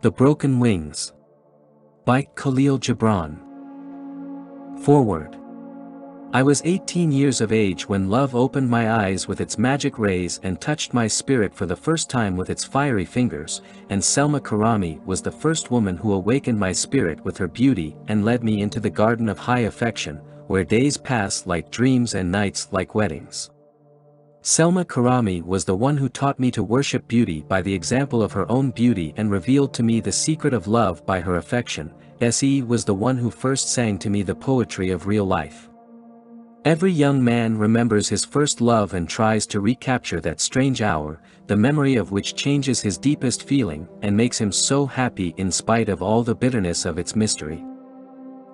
The Broken Wings. By Kahlil Gibran. Foreword. I was 18 years of age when love opened my eyes with its magic rays and touched my spirit for the first time with its fiery fingers, and Selma Karamy was the first woman who awakened my spirit with her beauty and led me into the garden of high affection, where days pass like dreams and nights like weddings. Selma Karamy was the one who taught me to worship beauty by the example of her own beauty and revealed to me the secret of love by her affection. Se was the one who first sang to me the poetry of real life. Every young man remembers his first love and tries to recapture that strange hour, the memory of which changes his deepest feeling and makes him so happy in spite of all the bitterness of its mystery.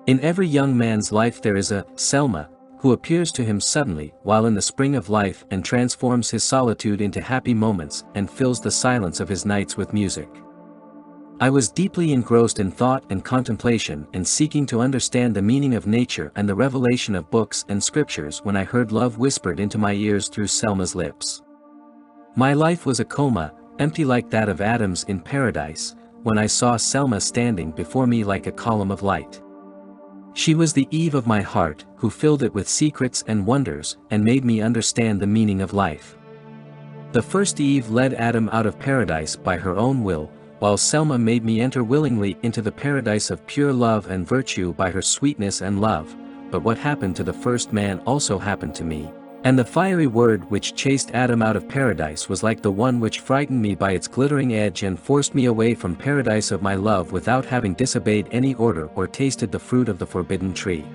In every young man's life there is a Selma, who appears to him suddenly while in the spring of life and transforms his solitude into happy moments and fills the silence of his nights with music. I was deeply engrossed in thought and contemplation and seeking to understand the meaning of nature and the revelation of books and scriptures when I heard love whispered into my ears through Selma's lips. My life was a coma, empty like that of Adam's in paradise, when I saw Selma standing before me like a column of light. She was the Eve of my heart, who filled it with secrets and wonders and made me understand the meaning of life. The first Eve led Adam out of paradise by her own will, while Selma made me enter willingly into the paradise of pure love and virtue by her sweetness and love. But what happened to the first man also happened to me, and the fiery word which chased Adam out of paradise was like the one which frightened me by its glittering edge and forced me away from paradise of my love without having disobeyed any order or tasted the fruit of the forbidden tree.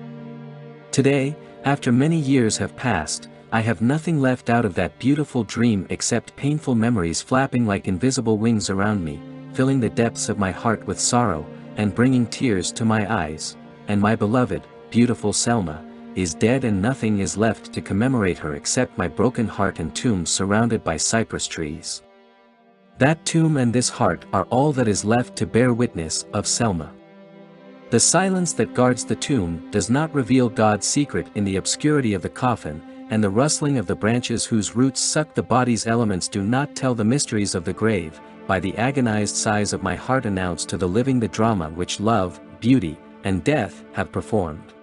Today, after many years have passed, I have nothing left out of that beautiful dream except painful memories flapping like invisible wings around me, filling the depths of my heart with sorrow, and bringing tears to my eyes, and my beloved, beautiful Selma, is dead and nothing is left to commemorate her except my broken heart and tomb surrounded by cypress trees. That tomb and this heart are all that is left to bear witness of Selma. The silence that guards the tomb does not reveal God's secret in the obscurity of the coffin, and the rustling of the branches whose roots suck the body's elements do not tell the mysteries of the grave. By the agonized sighs of my heart announce to the living the drama which love, beauty, and death have performed.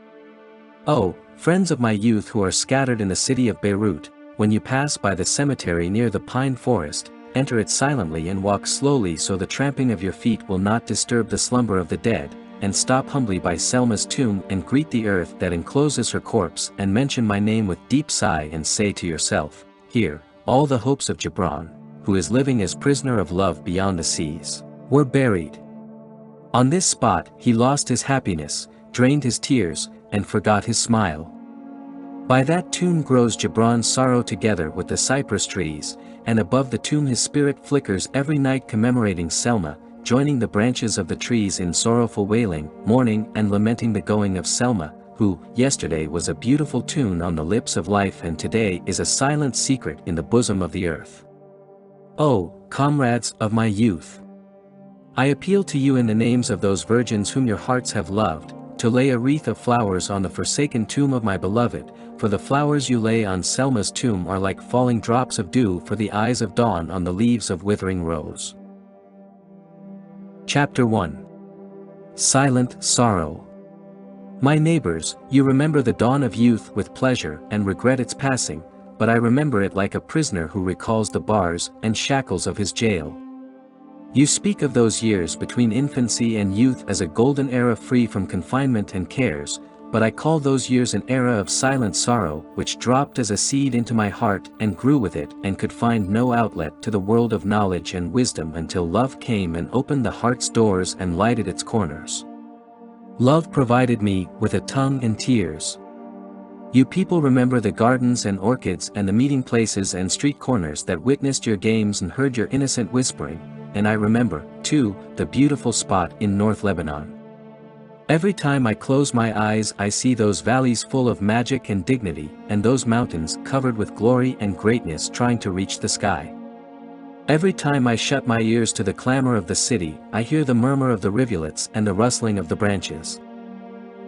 Oh, friends of my youth who are scattered in the city of Beirut, when you pass by the cemetery near the pine forest, enter it silently and walk slowly so the tramping of your feet will not disturb the slumber of the dead, and stop humbly by Selma's tomb and greet the earth that encloses her corpse and mention my name with deep sigh and say to yourself, here, all the hopes of Gibran, who is living as prisoner of love beyond the seas, were buried. On this spot he lost his happiness, drained his tears, and forgot his smile. By that tomb grows Gibran's sorrow together with the cypress trees, and above the tomb his spirit flickers every night commemorating Selma, joining the branches of the trees in sorrowful wailing, mourning and lamenting the going of Selma, who, yesterday was a beautiful tune on the lips of life and today is a silent secret in the bosom of the earth. Oh, comrades of my youth! I appeal to you in the names of those virgins whom your hearts have loved, to lay a wreath of flowers on the forsaken tomb of my beloved, for the flowers you lay on Selma's tomb are like falling drops of dew for the eyes of dawn on the leaves of withering rose. Chapter 1. Silent Sorrow. My neighbors, you remember the dawn of youth with pleasure and regret its passing, but I remember it like a prisoner who recalls the bars and shackles of his jail. You speak of those years between infancy and youth as a golden era free from confinement and cares, but I call those years an era of silent sorrow which dropped as a seed into my heart and grew with it and could find no outlet to the world of knowledge and wisdom until love came and opened the heart's doors and lighted its corners. Love provided me with a tongue and tears. You people remember the gardens and orchids and the meeting places and street corners that witnessed your games and heard your innocent whispering, and I remember, too, the beautiful spot in North Lebanon. Every time I close my eyes I see those valleys full of magic and dignity, and those mountains covered with glory and greatness trying to reach the sky. Every time I shut my ears to the clamor of the city, I hear the murmur of the rivulets and the rustling of the branches.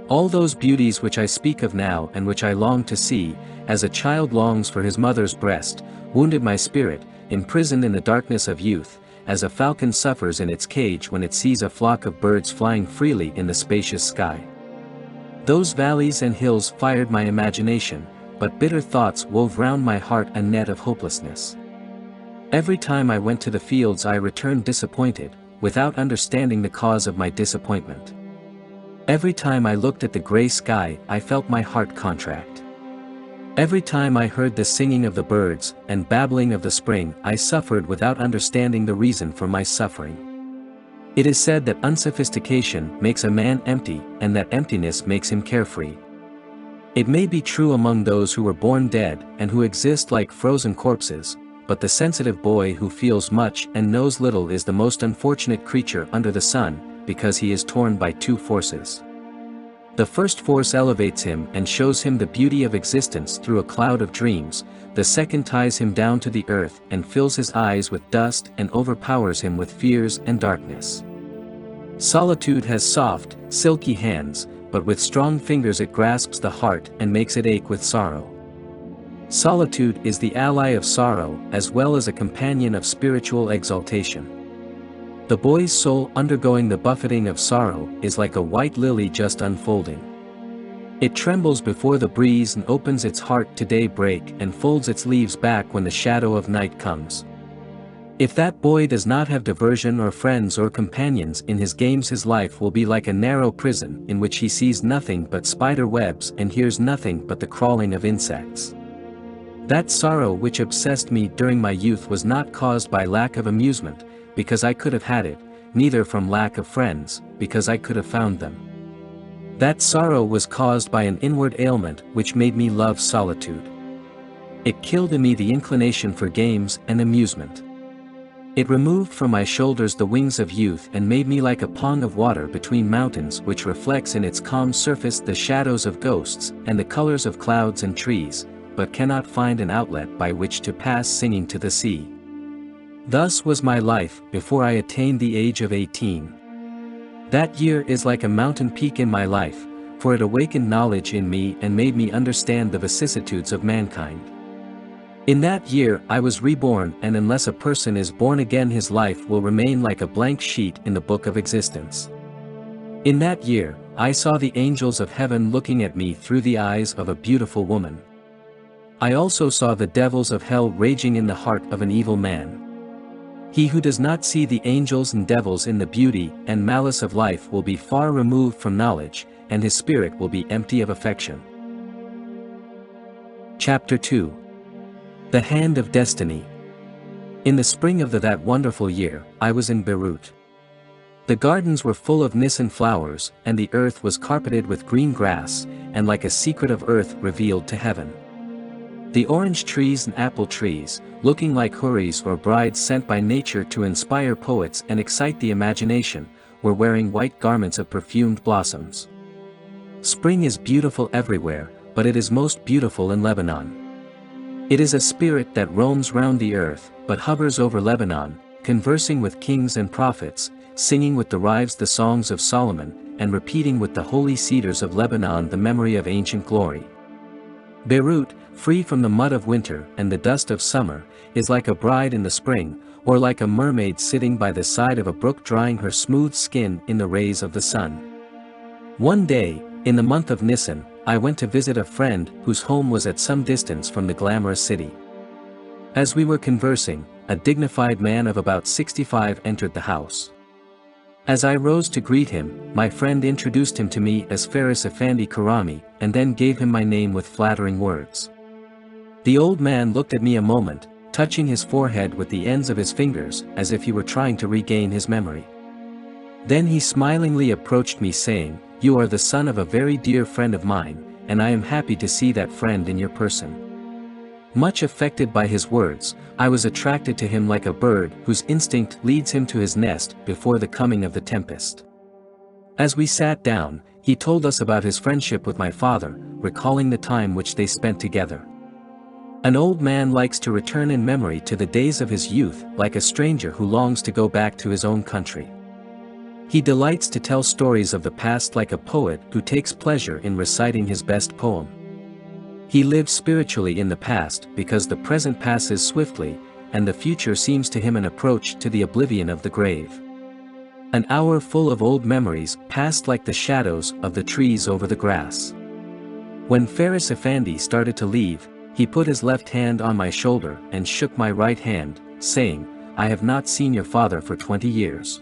All those beauties which I speak of now and which I long to see, as a child longs for his mother's breast, wounded my spirit, imprisoned in the darkness of youth, as a falcon suffers in its cage when it sees a flock of birds flying freely in the spacious sky. Those valleys and hills fired my imagination, but bitter thoughts wove round my heart a net of hopelessness. Every time I went to the fields I returned disappointed, without understanding the cause of my disappointment. Every time I looked at the grey sky I felt my heart contract. Every time I heard the singing of the birds and babbling of the spring I suffered without understanding the reason for my suffering. It is said that unsophistication makes a man empty and that emptiness makes him carefree. It may be true among those who were born dead and who exist like frozen corpses, but the sensitive boy who feels much and knows little is the most unfortunate creature under the sun, because he is torn by two forces. The first force elevates him and shows him the beauty of existence through a cloud of dreams, the second ties him down to the earth and fills his eyes with dust and overpowers him with fears and darkness. Solitude has soft, silky hands, but with strong fingers it grasps the heart and makes it ache with sorrow. Solitude is the ally of sorrow as well as a companion of spiritual exaltation. The boy's soul undergoing the buffeting of sorrow is like a white lily just unfolding. It trembles before the breeze and opens its heart to daybreak and folds its leaves back when the shadow of night comes. If that boy does not have diversion or friends or companions in his games, his life will be like a narrow prison in which he sees nothing but spider webs and hears nothing but the crawling of insects. That sorrow which obsessed me during my youth was not caused by lack of amusement, because I could have had it, neither from lack of friends, because I could have found them. That sorrow was caused by an inward ailment which made me love solitude. It killed in me the inclination for games and amusement. It removed from my shoulders the wings of youth and made me like a pond of water between mountains which reflects in its calm surface the shadows of ghosts and the colors of clouds and trees, but cannot find an outlet by which to pass singing to the sea. Thus was my life before I attained the age of 18. That year is like a mountain peak in my life, for it awakened knowledge in me and made me understand the vicissitudes of mankind. In that year I was reborn, and unless a person is born again his life will remain like a blank sheet in the book of existence. In that year, I saw the angels of heaven looking at me through the eyes of a beautiful woman. I also saw the devils of hell raging in the heart of an evil man. He who does not see the angels and devils in the beauty and malice of life will be far removed from knowledge, and his spirit will be empty of affection. Chapter 2. The Hand of Destiny. In the spring of that wonderful year, I was in Beirut. The gardens were full of Nisan flowers, and the earth was carpeted with green grass, and like a secret of earth revealed to heaven. The orange trees and apple trees, looking like houris or brides sent by nature to inspire poets and excite the imagination, were wearing white garments of perfumed blossoms. Spring is beautiful everywhere, but it is most beautiful in Lebanon. It is a spirit that roams round the earth, but hovers over Lebanon, conversing with kings and prophets, singing with the Rives the songs of Solomon, and repeating with the holy cedars of Lebanon the memory of ancient glory. Beirut, free from the mud of winter and the dust of summer, is like a bride in the spring, or like a mermaid sitting by the side of a brook drying her smooth skin in the rays of the sun. One day, in the month of Nisan, I went to visit a friend whose home was at some distance from the glamorous city. As we were conversing, a dignified man of about 65 entered the house. As I rose to greet him, my friend introduced him to me as Faris Effendi Karamy, and then gave him my name with flattering words. The old man looked at me a moment, touching his forehead with the ends of his fingers as if he were trying to regain his memory. Then he smilingly approached me saying, "You are the son of a very dear friend of mine, and I am happy to see that friend in your person." Much affected by his words, I was attracted to him like a bird whose instinct leads him to his nest before the coming of the tempest. As we sat down, he told us about his friendship with my father, recalling the time which they spent together. An old man likes to return in memory to the days of his youth like a stranger who longs to go back to his own country. He delights to tell stories of the past like a poet who takes pleasure in reciting his best poem. He lives spiritually in the past because the present passes swiftly, and the future seems to him an approach to the oblivion of the grave. An hour full of old memories passed like the shadows of the trees over the grass. When Faris Effendi started to leave, he put his left hand on my shoulder and shook my right hand, saying, "I have not seen your father for 20 years.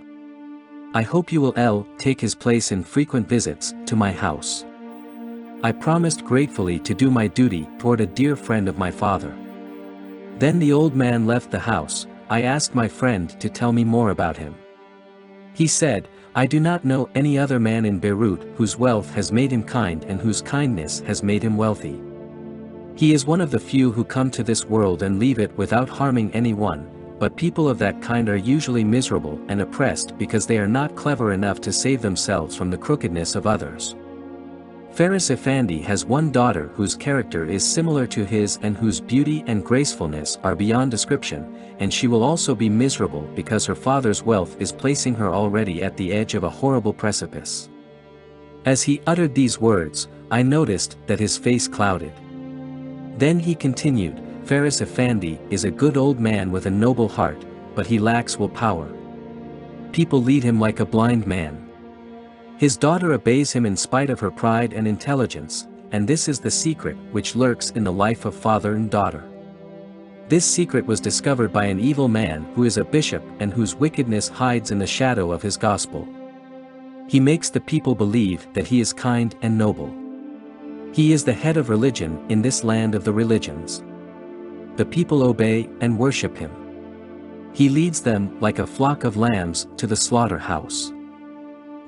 I hope you will take his place in frequent visits to my house." I promised gratefully to do my duty toward a dear friend of my father. Then the old man left the house. I asked my friend to tell me more about him. He said, "I do not know any other man in Beirut whose wealth has made him kind and whose kindness has made him wealthy. He is one of the few who come to this world and leave it without harming anyone, but people of that kind are usually miserable and oppressed because they are not clever enough to save themselves from the crookedness of others. Faris Effendi has one daughter whose character is similar to his and whose beauty and gracefulness are beyond description, and she will also be miserable because her father's wealth is placing her already at the edge of a horrible precipice." As he uttered these words, I noticed that his face clouded. Then he continued, "Faris Effendi is a good old man with a noble heart, but he lacks willpower. People lead him like a blind man. His daughter obeys him in spite of her pride and intelligence, and this is the secret which lurks in the life of father and daughter. This secret was discovered by an evil man who is a bishop and whose wickedness hides in the shadow of his gospel. He makes the people believe that he is kind and noble. He is the head of religion in this land of the religions. The people obey and worship him. He leads them like a flock of lambs to the slaughterhouse.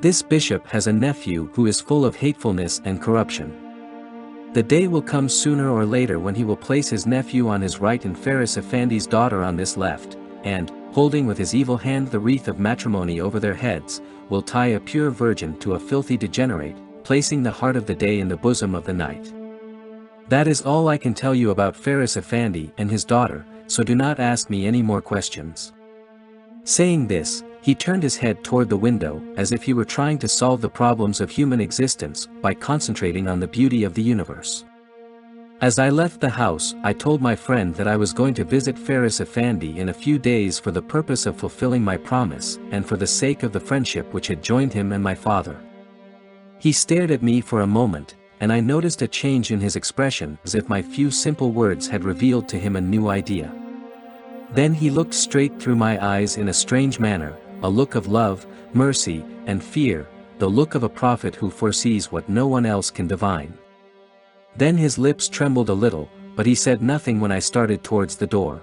This bishop has a nephew who is full of hatefulness and corruption. The day will come sooner or later when he will place his nephew on his right and Faris Effendi's daughter on this left, and, holding with his evil hand the wreath of matrimony over their heads, will tie a pure virgin to a filthy degenerate, placing the heart of the day in the bosom of the night. That is all I can tell you about Faris Effendi and his daughter, so do not ask me any more questions." Saying this, he turned his head toward the window as if he were trying to solve the problems of human existence by concentrating on the beauty of the universe. As I left the house, I told my friend that I was going to visit Faris Effendi in a few days for the purpose of fulfilling my promise and for the sake of the friendship which had joined him and my father. He stared at me for a moment, and I noticed a change in his expression as if my few simple words had revealed to him a new idea. Then he looked straight through my eyes in a strange manner, a look of love, mercy, and fear, the look of a prophet who foresees what no one else can divine. Then his lips trembled a little, but he said nothing when I started towards the door.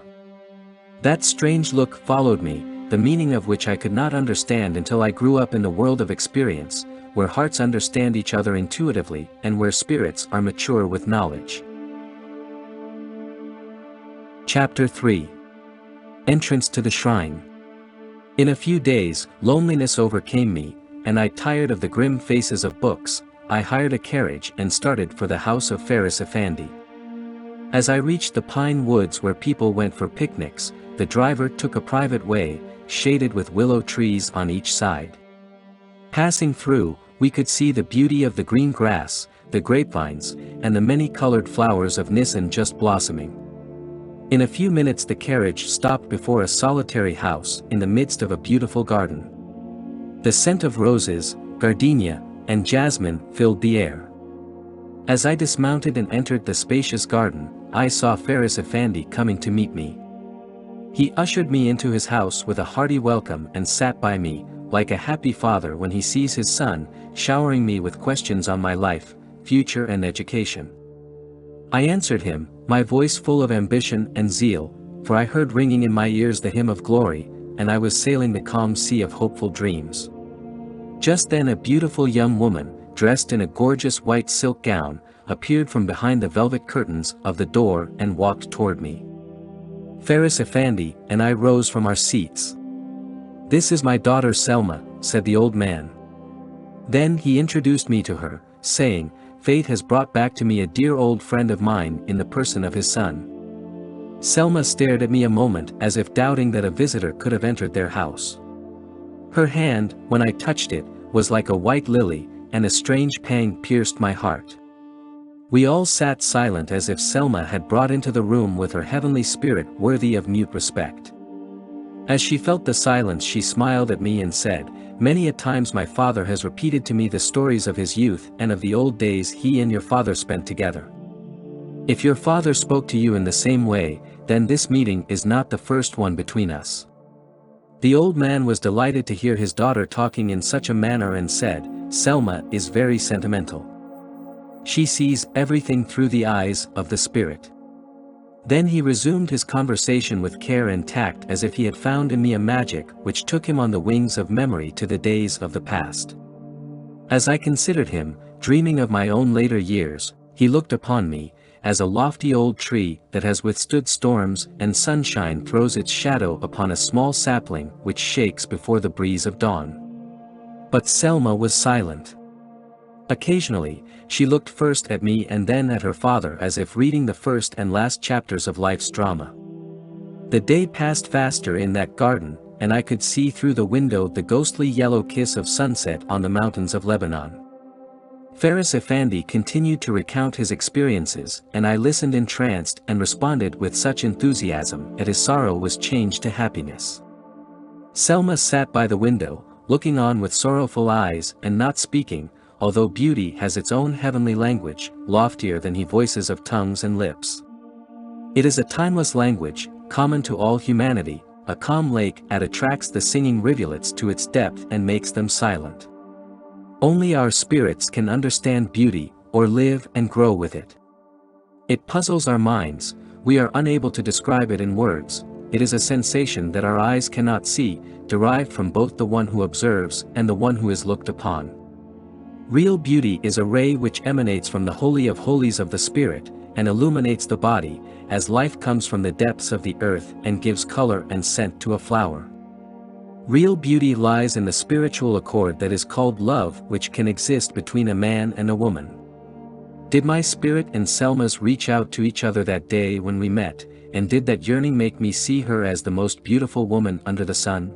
That strange look followed me, the meaning of which I could not understand until I grew up in the world of experience, where hearts understand each other intuitively and where spirits are mature with knowledge. Chapter 3. Entrance to the Shrine. In a few days, loneliness overcame me, and I tired of the grim faces of books. I hired a carriage and started for the house of Faris Effendi. As I reached the pine woods where people went for picnics, the driver took a private way, shaded with willow trees on each side. Passing through, we could see the beauty of the green grass, the grapevines, and the many-colored flowers of Nisan just blossoming. In a few minutes the carriage stopped before a solitary house in the midst of a beautiful garden. The scent of roses, gardenia, and jasmine filled the air. As I dismounted and entered the spacious garden, I saw Faris Effendi coming to meet me. He ushered me into his house with a hearty welcome and sat by me, like a happy father when he sees his son, showering me with questions on my life, future and education. I answered him, my voice full of ambition and zeal, for I heard ringing in my ears the hymn of glory, and I was sailing the calm sea of hopeful dreams. Just then a beautiful young woman, dressed in a gorgeous white silk gown, appeared from behind the velvet curtains of the door and walked toward me. Faris Effendi and I rose from our seats. "This is my daughter Selma," said the old man. Then he introduced me to her, saying, "Fate has brought back to me a dear old friend of mine in the person of his son." Selma stared at me a moment as if doubting that a visitor could have entered their house. Her hand, when I touched it, was like a white lily, and a strange pang pierced my heart. We all sat silent as if Selma had brought into the room with her heavenly spirit worthy of mute respect. As she felt the silence she smiled at me and said, "Many a times my father has repeated to me the stories of his youth and of the old days he and your father spent together. If your father spoke to you in the same way, then this meeting is not the first one between us." The old man was delighted to hear his daughter talking in such a manner and said, "Selma is very sentimental. She sees everything through the eyes of the spirit." Then he resumed his conversation with care and tact as if he had found in me a magic which took him on the wings of memory to the days of the past. As I considered him, dreaming of my own later years, he looked upon me, as a lofty old tree that has withstood storms and sunshine throws its shadow upon a small sapling which shakes before the breeze of dawn. But Selma was silent. Occasionally, she looked first at me and then at her father as if reading the first and last chapters of life's drama. The day passed faster in that garden, and I could see through the window the ghostly yellow kiss of sunset on the mountains of Lebanon. Faris Effendi continued to recount his experiences, and I listened entranced and responded with such enthusiasm that his sorrow was changed to happiness. Selma sat by the window, looking on with sorrowful eyes and not speaking, although beauty has its own heavenly language, loftier than the voices of tongues and lips. It is a timeless language, common to all humanity. A calm lake attracts the singing rivulets to its depth and makes them silent. Only our spirits can understand beauty, or live and grow with it. It puzzles our minds, we are unable to describe it in words. It is a sensation that our eyes cannot see, derived from both the one who observes and the one who is looked upon. Real beauty is a ray which emanates from the Holy of Holies of the Spirit, and illuminates the body, as life comes from the depths of the earth and gives color and scent to a flower. Real beauty lies in the spiritual accord that is called love, which can exist between a man and a woman. Did my spirit and Selma's reach out to each other that day when we met, and did that yearning make me see her as the most beautiful woman under the sun?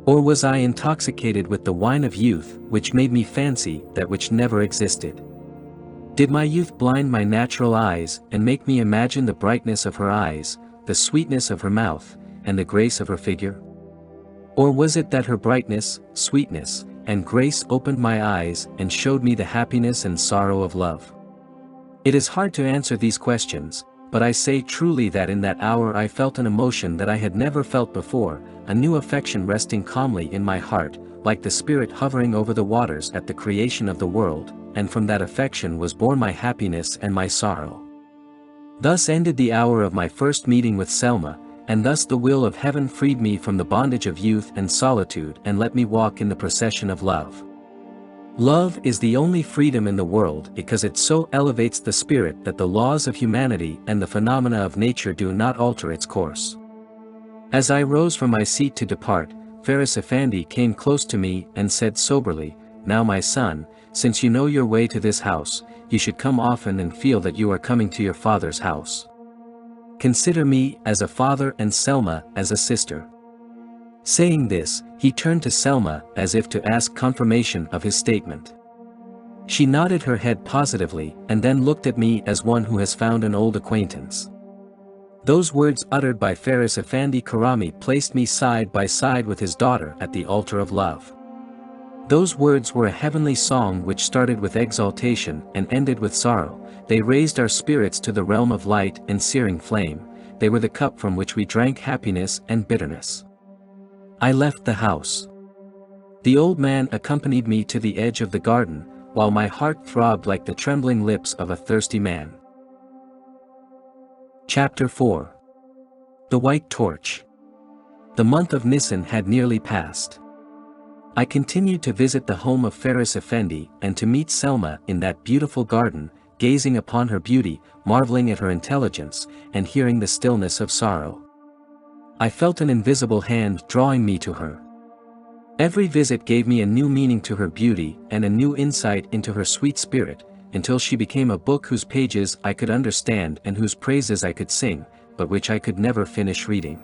Or was I intoxicated with the wine of youth, which made me fancy that which never existed? Did my youth blind my natural eyes and make me imagine the brightness of her eyes, the sweetness of her mouth, and the grace of her figure? Or was it that her brightness, sweetness, and grace opened my eyes and showed me the happiness and sorrow of love? It is hard to answer these questions, but I say truly that in that hour I felt an emotion that I had never felt before, a new affection resting calmly in my heart, like the Spirit hovering over the waters at the creation of the world, and from that affection was born my happiness and my sorrow. Thus ended the hour of my first meeting with Selma, and thus the will of heaven freed me from the bondage of youth and solitude and let me walk in the procession of love. Love is the only freedom in the world because it so elevates the spirit that the laws of humanity and the phenomena of nature do not alter its course. As I rose from my seat to depart, Faris Effendi came close to me and said soberly, "Now my son, since you know your way to this house, you should come often and feel that you are coming to your father's house. Consider me as a father and Selma as a sister." Saying this, he turned to Selma as if to ask confirmation of his statement. She nodded her head positively and then looked at me as one who has found an old acquaintance. Those words uttered by Faris Effendi Karamy placed me side by side with his daughter at the altar of love. Those words were a heavenly song which started with exaltation and ended with sorrow. They raised our spirits to the realm of light and searing flame. They were the cup from which we drank happiness and bitterness. I left the house. The old man accompanied me to the edge of the garden, while my heart throbbed like the trembling lips of a thirsty man. Chapter 4. The White Torch. The month of Nisan had nearly passed. I continued to visit the home of Faris Effendi and to meet Selma in that beautiful garden, gazing upon her beauty, marveling at her intelligence, and hearing the stillness of sorrow. I felt an invisible hand drawing me to her. Every visit gave me a new meaning to her beauty and a new insight into her sweet spirit, until she became a book whose pages I could understand and whose praises I could sing, but which I could never finish reading.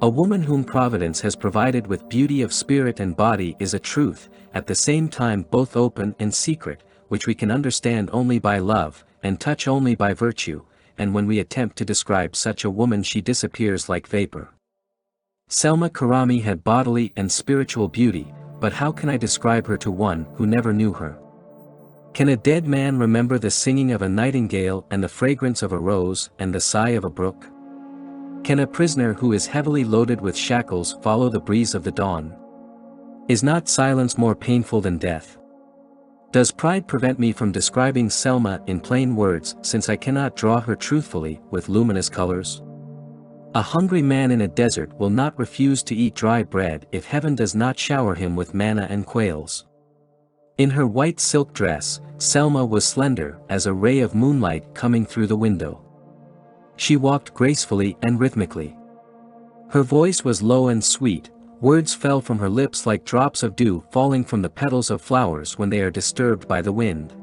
A woman whom Providence has provided with beauty of spirit and body is a truth, at the same time both open and secret, which we can understand only by love, and touch only by virtue, and when we attempt to describe such a woman she disappears like vapor. Selma Karamy had bodily and spiritual beauty, but how can I describe her to one who never knew her? Can a dead man remember the singing of a nightingale and the fragrance of a rose and the sigh of a brook? Can a prisoner who is heavily loaded with shackles follow the breeze of the dawn? Is not silence more painful than death? Does pride prevent me from describing Selma in plain words, since I cannot draw her truthfully with luminous colors? A hungry man in a desert will not refuse to eat dry bread if heaven does not shower him with manna and quails. In her white silk dress, Selma was slender as a ray of moonlight coming through the window. She walked gracefully and rhythmically. Her voice was low and sweet, words fell from her lips like drops of dew falling from the petals of flowers when they are disturbed by the wind.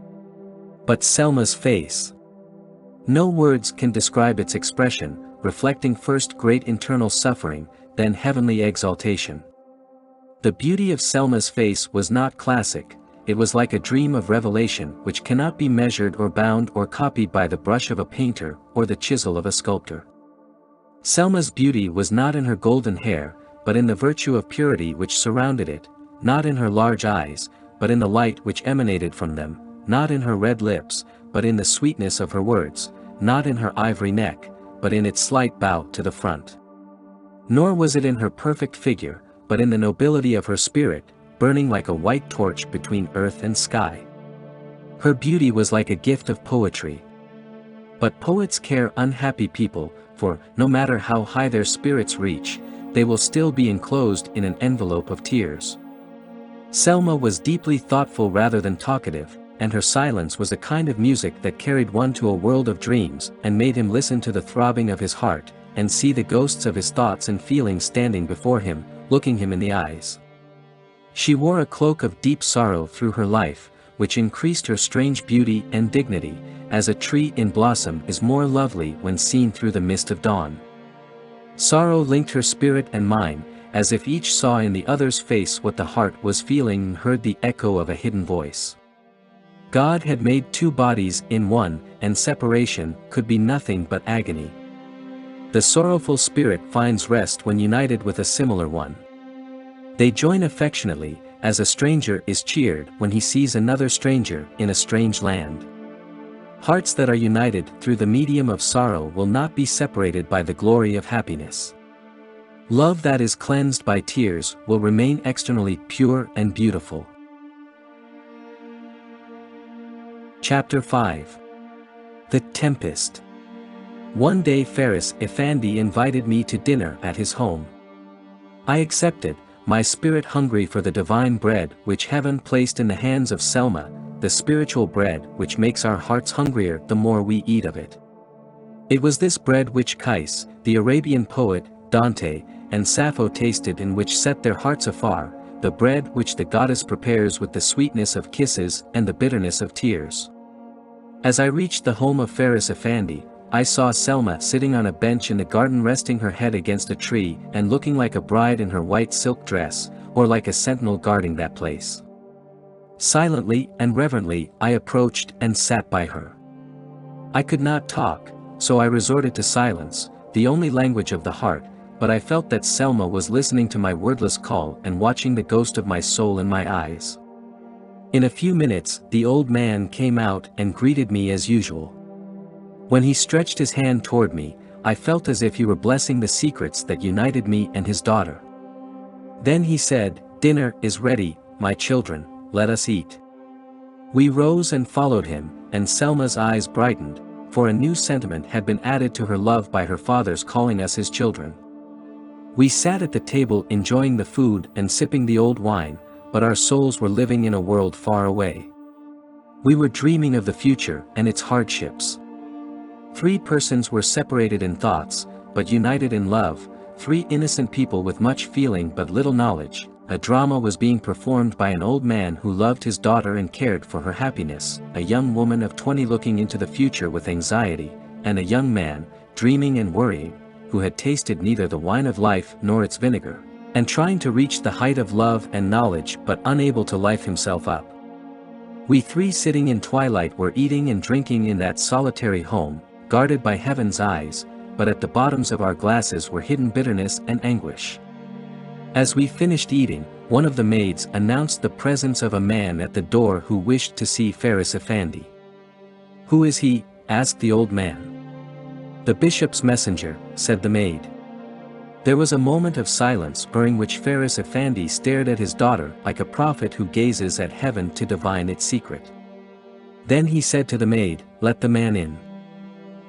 But Selma's face. No words can describe its expression, reflecting first great internal suffering, then heavenly exaltation. The beauty of Selma's face was not classic, it was like a dream of revelation which cannot be measured or bound or copied by the brush of a painter or the chisel of a sculptor. Selma's beauty was not in her golden hair, but in the virtue of purity which surrounded it, not in her large eyes, but in the light which emanated from them, not in her red lips, but in the sweetness of her words, not in her ivory neck, but in its slight bow to the front. Nor was it in her perfect figure, but in the nobility of her spirit, burning like a white torch between earth and sky. Her beauty was like a gift of poetry. But poets care unhappy people, for, no matter how high their spirits reach, they will still be enclosed in an envelope of tears. Selma was deeply thoughtful rather than talkative, and her silence was a kind of music that carried one to a world of dreams and made him listen to the throbbing of his heart, and see the ghosts of his thoughts and feelings standing before him, looking him in the eyes. She wore a cloak of deep sorrow through her life, which increased her strange beauty and dignity, as a tree in blossom is more lovely when seen through the mist of dawn. Sorrow linked her spirit and mine, as if each saw in the other's face what the heart was feeling and heard the echo of a hidden voice. God had made two bodies in one, and separation could be nothing but agony. The sorrowful spirit finds rest when united with a similar one. They join affectionately, as a stranger is cheered when he sees another stranger in a strange land. Hearts that are united through the medium of sorrow will not be separated by the glory of happiness. Love that is cleansed by tears will remain externally pure and beautiful. Chapter 5. The Tempest. One day Faris Effendi invited me to dinner at his home. I accepted, my spirit hungry for the divine bread which heaven placed in the hands of Selma, the spiritual bread which makes our hearts hungrier the more we eat of it. It was this bread which Qais, the Arabian poet, Dante, and Sappho tasted and which set their hearts afar, the bread which the goddess prepares with the sweetness of kisses and the bitterness of tears. As I reached the home of Faris Effendi, I saw Selma sitting on a bench in the garden resting her head against a tree and looking like a bride in her white silk dress, or like a sentinel guarding that place. Silently and reverently I approached and sat by her. I could not talk, so I resorted to silence, the only language of the heart, but I felt that Selma was listening to my wordless call and watching the ghost of my soul in my eyes. In a few minutes the old man came out and greeted me as usual. When he stretched his hand toward me, I felt as if he were blessing the secrets that united me and his daughter. Then he said, "Dinner is ready, my children, let us eat." We rose and followed him, and Selma's eyes brightened, for a new sentiment had been added to her love by her father's calling us his children. We sat at the table enjoying the food and sipping the old wine, but our souls were living in a world far away. We were dreaming of the future and its hardships. 3 persons were separated in thoughts, but united in love, 3 innocent people with much feeling but little knowledge. A drama was being performed by an old man who loved his daughter and cared for her happiness, a young woman of 20 looking into the future with anxiety, and a young man, dreaming and worrying, who had tasted neither the wine of life nor its vinegar, and trying to reach the height of love and knowledge but unable to life himself up. We three sitting in twilight were eating and drinking in that solitary home, guarded by heaven's eyes, but at the bottoms of our glasses were hidden bitterness and anguish. As we finished eating, one of the maids announced the presence of a man at the door who wished to see Faris Effendi. "Who is he?" asked the old man. "The bishop's messenger," said the maid. There was a moment of silence during which Faris Effendi stared at his daughter like a prophet who gazes at heaven to divine its secret. Then he said to the maid, "Let the man in."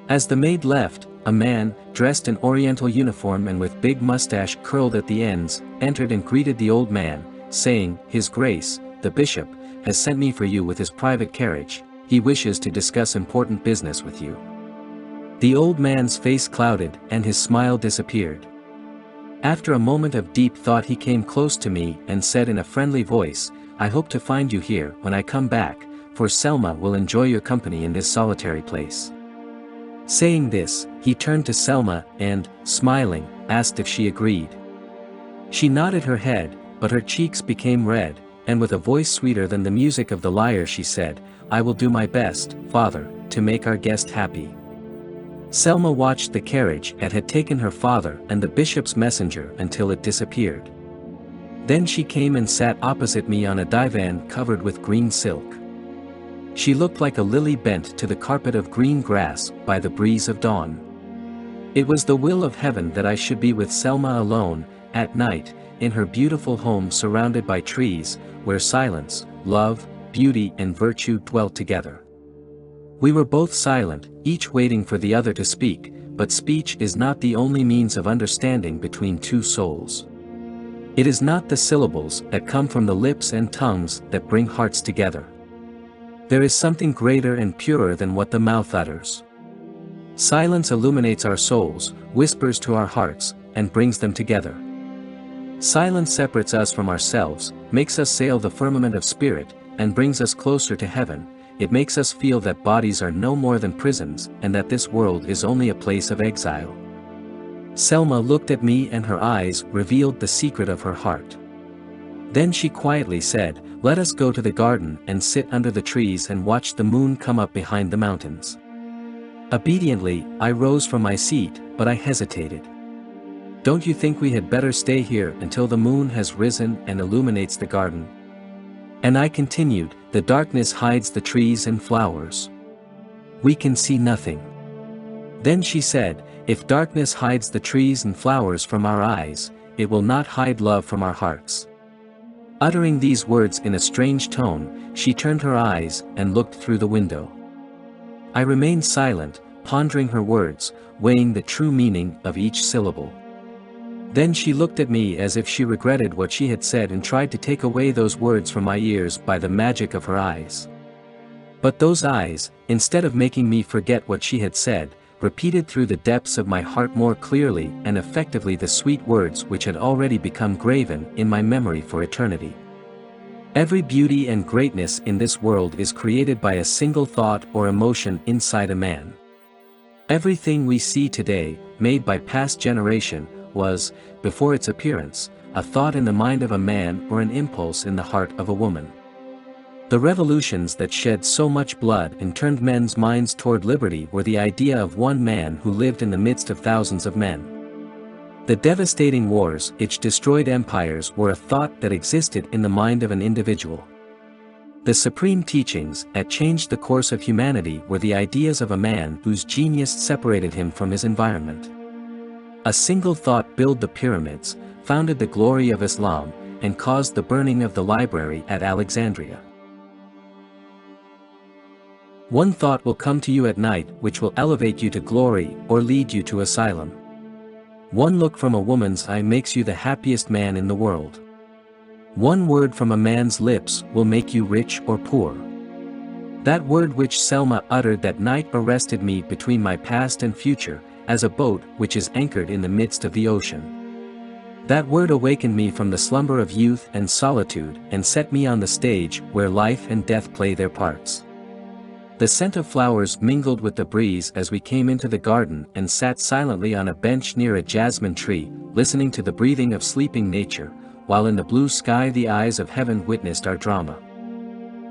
As the maid left, a man, dressed in oriental uniform and with big mustache curled at the ends, entered and greeted the old man, saying, "His Grace, the bishop, has sent me for you with his private carriage. He wishes to discuss important business with you." The old man's face clouded and his smile disappeared. After a moment of deep thought he came close to me and said in a friendly voice, "I hope to find you here when I come back, for Selma will enjoy your company in this solitary place." Saying this, he turned to Selma and, smiling, asked if she agreed. She nodded her head, but her cheeks became red, and with a voice sweeter than the music of the lyre she said, "I will do my best, father, to make our guest happy." Selma watched the carriage that had taken her father and the bishop's messenger until it disappeared. Then she came and sat opposite me on a divan covered with green silk. She looked like a lily bent to the carpet of green grass by the breeze of dawn. It was the will of heaven that I should be with Selma alone, at night, in her beautiful home surrounded by trees, where silence, love, beauty and virtue dwelt together. We were both silent, each waiting for the other to speak, but speech is not the only means of understanding between two souls. It is not the syllables that come from the lips and tongues that bring hearts together. There is something greater and purer than what the mouth utters. Silence illuminates our souls, whispers to our hearts, and brings them together. Silence separates us from ourselves, makes us sail the firmament of spirit, and brings us closer to heaven. It makes us feel that bodies are no more than prisons, and that this world is only a place of exile. Selma looked at me and her eyes revealed the secret of her heart. Then she quietly said, "Let us go to the garden and sit under the trees and watch the moon come up behind the mountains." Obediently, I rose from my seat, but I hesitated. "Don't you think we had better stay here until the moon has risen and illuminates the garden?" And I continued, "The darkness hides the trees and flowers. We can see nothing." Then she said, "If darkness hides the trees and flowers from our eyes, it will not hide love from our hearts." Uttering these words in a strange tone, she turned her eyes and looked through the window. I remained silent, pondering her words, weighing the true meaning of each syllable. Then she looked at me as if she regretted what she had said and tried to take away those words from my ears by the magic of her eyes. But those eyes, instead of making me forget what she had said, repeated through the depths of my heart more clearly and effectively the sweet words which had already become graven in my memory for eternity. Every beauty and greatness in this world is created by a single thought or emotion inside a man. Everything we see today, made by past generation, was, before its appearance, a thought in the mind of a man or an impulse in the heart of a woman. The revolutions that shed so much blood and turned men's minds toward liberty were the idea of one man who lived in the midst of thousands of men. The devastating wars which destroyed empires were a thought that existed in the mind of an individual. The supreme teachings that changed the course of humanity were the ideas of a man whose genius separated him from his environment. A single thought built the pyramids, founded the glory of Islam, and caused the burning of the library at Alexandria. One thought will come to you at night which will elevate you to glory or lead you to asylum. One look from a woman's eye makes you the happiest man in the world. One word from a man's lips will make you rich or poor. That word which Selma uttered that night arrested me between my past and future, as a boat which is anchored in the midst of the ocean. That word awakened me from the slumber of youth and solitude and set me on the stage where life and death play their parts. The scent of flowers mingled with the breeze as we came into the garden and sat silently on a bench near a jasmine tree, listening to the breathing of sleeping nature, while in the blue sky the eyes of heaven witnessed our drama.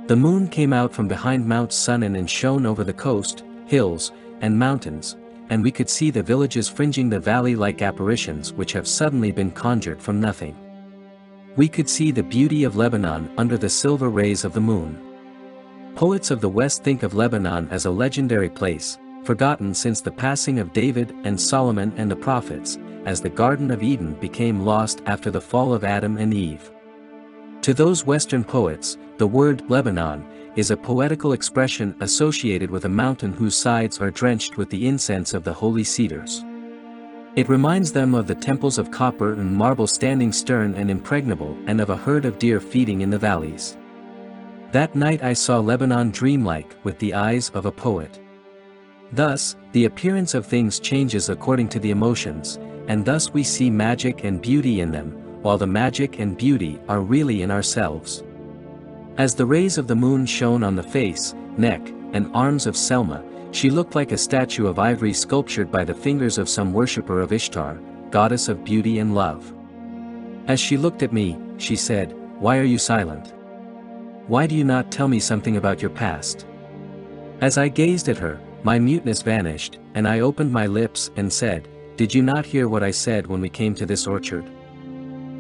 The moon came out from behind Mount Sunan and shone over the coast, hills, and mountains, and we could see the villages fringing the valley like apparitions which have suddenly been conjured from nothing. We could see the beauty of Lebanon under the silver rays of the moon. Poets of the West think of Lebanon as a legendary place, forgotten since the passing of David and Solomon and the prophets, as the Garden of Eden became lost after the fall of Adam and Eve. To those Western poets, the word Lebanon is a poetical expression associated with a mountain whose sides are drenched with the incense of the holy cedars. It reminds them of the temples of copper and marble standing stern and impregnable, and of a herd of deer feeding in the valleys. That night I saw Lebanon dreamlike with the eyes of a poet. Thus, the appearance of things changes according to the emotions, and thus we see magic and beauty in them, while the magic and beauty are really in ourselves. As the rays of the moon shone on the face, neck, and arms of Selma, she looked like a statue of ivory sculptured by the fingers of some worshipper of Ishtar, goddess of beauty and love. As she looked at me, she said, "Why are you silent? Why do you not tell me something about your past?" As I gazed at her, my muteness vanished, and I opened my lips and said, "Did you not hear what I said when we came to this orchard?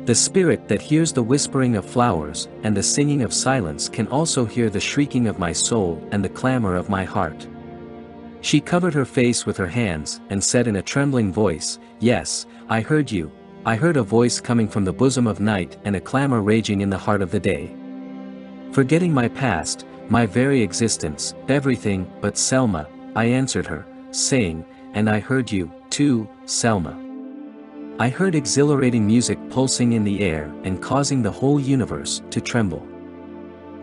The spirit that hears the whispering of flowers and the singing of silence can also hear the shrieking of my soul and the clamor of my heart." She covered her face with her hands and said in a trembling voice, "Yes, I heard you. I heard a voice coming from the bosom of night and a clamor raging in the heart of the day." Forgetting my past, my very existence, everything but Selma, I answered her, saying, "And I heard you, too, Selma." I heard exhilarating music pulsing in the air and causing the whole universe to tremble.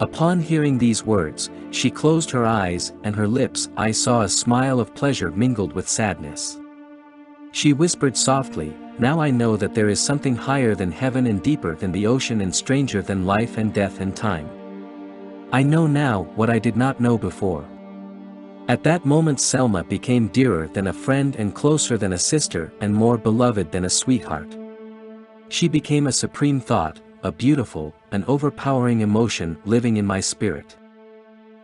Upon hearing these words, she closed her eyes, and her lips I saw a smile of pleasure mingled with sadness. She whispered softly, "Now I know that there is something higher than heaven and deeper than the ocean and stranger than life and death and time. I know now what I did not know before." At that moment Selma became dearer than a friend and closer than a sister and more beloved than a sweetheart. She became a supreme thought, a beautiful, an overpowering emotion living in my spirit.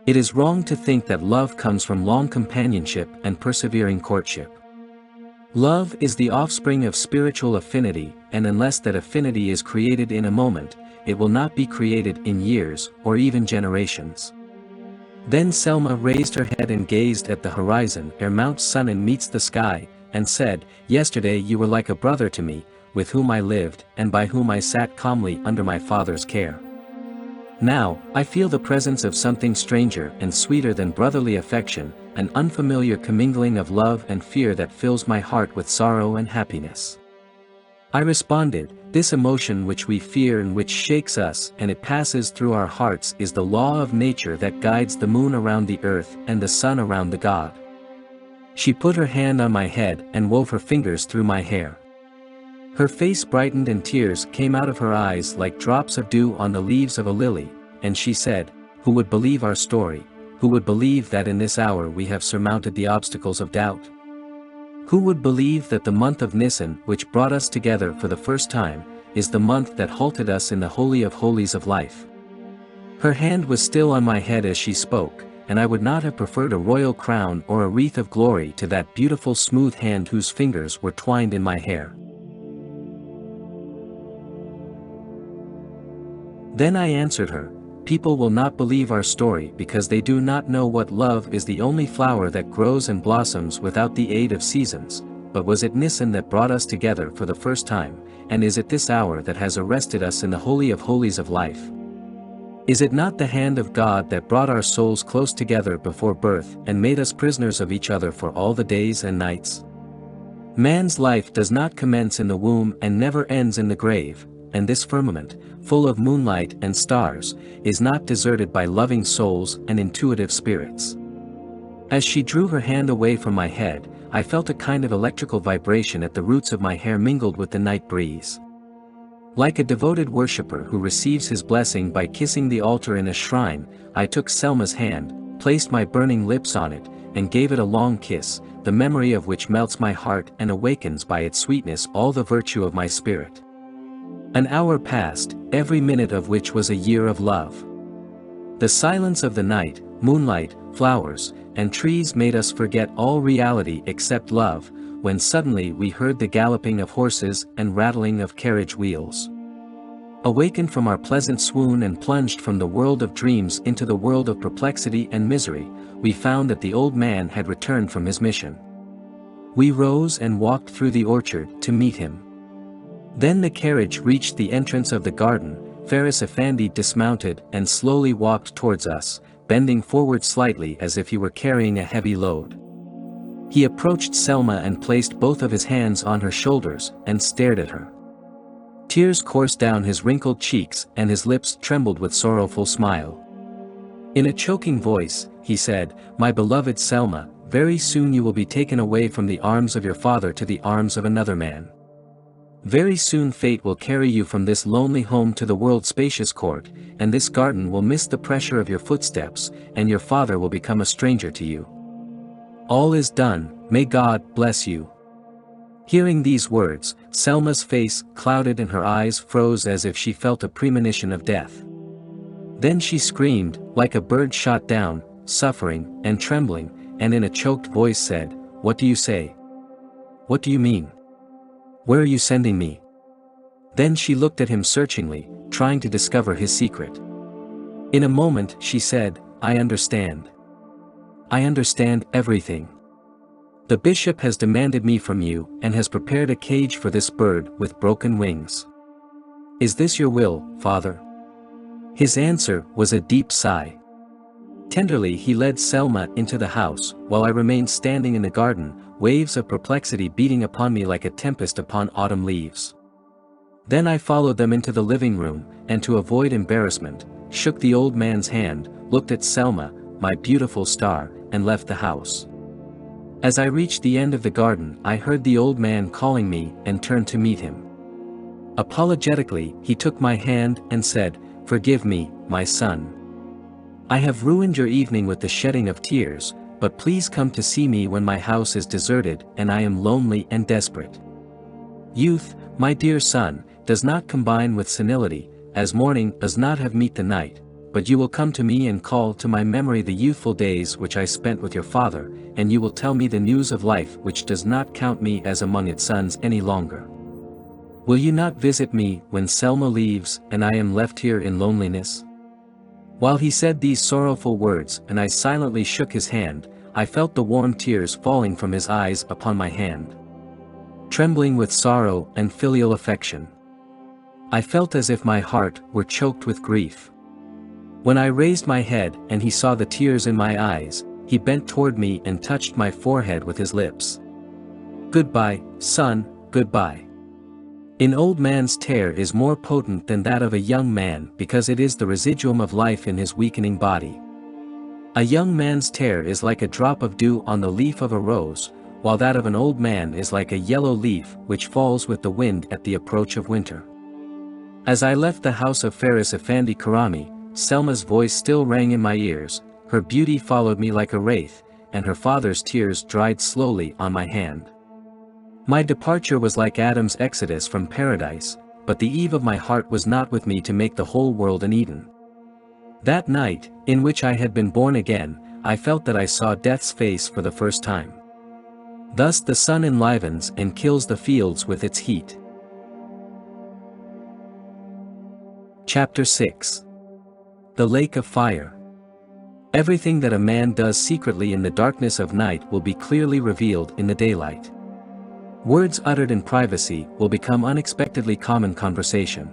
It is wrong to think that love comes from long companionship and persevering courtship. Love is the offspring of spiritual affinity, and unless that affinity is created in a moment, it will not be created in years or even generations. Then Selma raised her head and gazed at the horizon ere Mount Sunan meets the sky, and said, "Yesterday you were like a brother to me, with whom I lived and by whom I sat calmly under my father's care. Now, I feel the presence of something stranger and sweeter than brotherly affection, an unfamiliar commingling of love and fear that fills my heart with sorrow and happiness." I responded, "This emotion which we fear and which shakes us and it passes through our hearts is the law of nature that guides the moon around the earth and the sun around the god." She put her hand on my head and wove her fingers through my hair. Her face brightened and tears came out of her eyes like drops of dew on the leaves of a lily, and she said, "Who would believe our story? Who would believe that in this hour we have surmounted the obstacles of doubt? Who would believe that the month of Nisan, which brought us together for the first time, is the month that halted us in the holy of holies of life?" Her hand was still on my head as she spoke, and I would not have preferred a royal crown or a wreath of glory to that beautiful smooth hand whose fingers were twined in my hair. Then I answered her, "People will not believe our story because they do not know what love is, the only flower that grows and blossoms without the aid of seasons, but was it Nisan that brought us together for the first time, and is it this hour that has arrested us in the holy of holies of life? Is it not the hand of God that brought our souls close together before birth and made us prisoners of each other for all the days and nights? Man's life does not commence in the womb and never ends in the grave, and this firmament, full of moonlight and stars, is not deserted by loving souls and intuitive spirits." As she drew her hand away from my head, I felt a kind of electrical vibration at the roots of my hair mingled with the night breeze. Like a devoted worshipper who receives his blessing by kissing the altar in a shrine, I took Selma's hand, placed my burning lips on it, and gave it a long kiss, the memory of which melts my heart and awakens by its sweetness all the virtue of my spirit. An hour passed, every minute of which was a year of love. The silence of the night, moonlight, flowers, and trees made us forget all reality except love, when suddenly we heard the galloping of horses and rattling of carriage wheels. Awakened from our pleasant swoon and plunged from the world of dreams into the world of perplexity and misery, we found that the old man had returned from his mission. We rose and walked through the orchard to meet him. Then the carriage reached the entrance of the garden. Faris Effendi dismounted and slowly walked towards us, bending forward slightly as if he were carrying a heavy load. He approached Selma and placed both of his hands on her shoulders and stared at her. Tears coursed down his wrinkled cheeks and his lips trembled with sorrowful smile. In a choking voice, he said, "My beloved Selma, very soon you will be taken away from the arms of your father to the arms of another man. Very soon fate will carry you from this lonely home to the world's spacious court, and this garden will miss the pressure of your footsteps, and your father will become a stranger to you. All is done, may God bless you." Hearing these words, Selma's face clouded and her eyes froze as if she felt a premonition of death. Then she screamed, like a bird shot down, suffering and trembling, and in a choked voice said, "What do you say? What do you mean? Where are you sending me?" Then she looked at him searchingly, trying to discover his secret. In a moment she said, "I understand. I understand everything. The bishop has demanded me from you and has prepared a cage for this bird with broken wings. Is this your will, father?" His answer was a deep sigh. Tenderly he led Selma into the house, while I remained standing in the garden, waves of perplexity beating upon me like a tempest upon autumn leaves. Then I followed them into the living room, and to avoid embarrassment, shook the old man's hand, looked at Selma, my beautiful star, and left the house. As I reached the end of the garden I heard the old man calling me and turned to meet him. Apologetically he took my hand and said, "Forgive me, my son. I have ruined your evening with the shedding of tears, but please come to see me when my house is deserted and I am lonely and desperate. Youth, my dear son, does not combine with senility, as morning does not have meet the night, but you will come to me and call to my memory the youthful days which I spent with your father, and you will tell me the news of life which does not count me as among its sons any longer. Will you not visit me when Selma leaves and I am left here in loneliness?" While he said these sorrowful words and I silently shook his hand, I felt the warm tears falling from his eyes upon my hand. Trembling with sorrow and filial affection, I felt as if my heart were choked with grief. When I raised my head and he saw the tears in my eyes, he bent toward me and touched my forehead with his lips. "Goodbye, son, goodbye. An old man's tear is more potent than that of a young man because it is the residuum of life in his weakening body. A young man's tear is like a drop of dew on the leaf of a rose, while that of an old man is like a yellow leaf which falls with the wind at the approach of winter." As I left the house of Faris Effendi Karamy, Selma's voice still rang in my ears, her beauty followed me like a wraith, and her father's tears dried slowly on my hand. My departure was like Adam's exodus from paradise, but the Eve of my heart was not with me to make the whole world an Eden. That night, in which I had been born again, I felt that I saw death's face for the first time. Thus the sun enlivens and kills the fields with its heat. Chapter 6. The Lake of Fire. Everything that a man does secretly in the darkness of night will be clearly revealed in the daylight. Words uttered in privacy will become unexpectedly common conversation.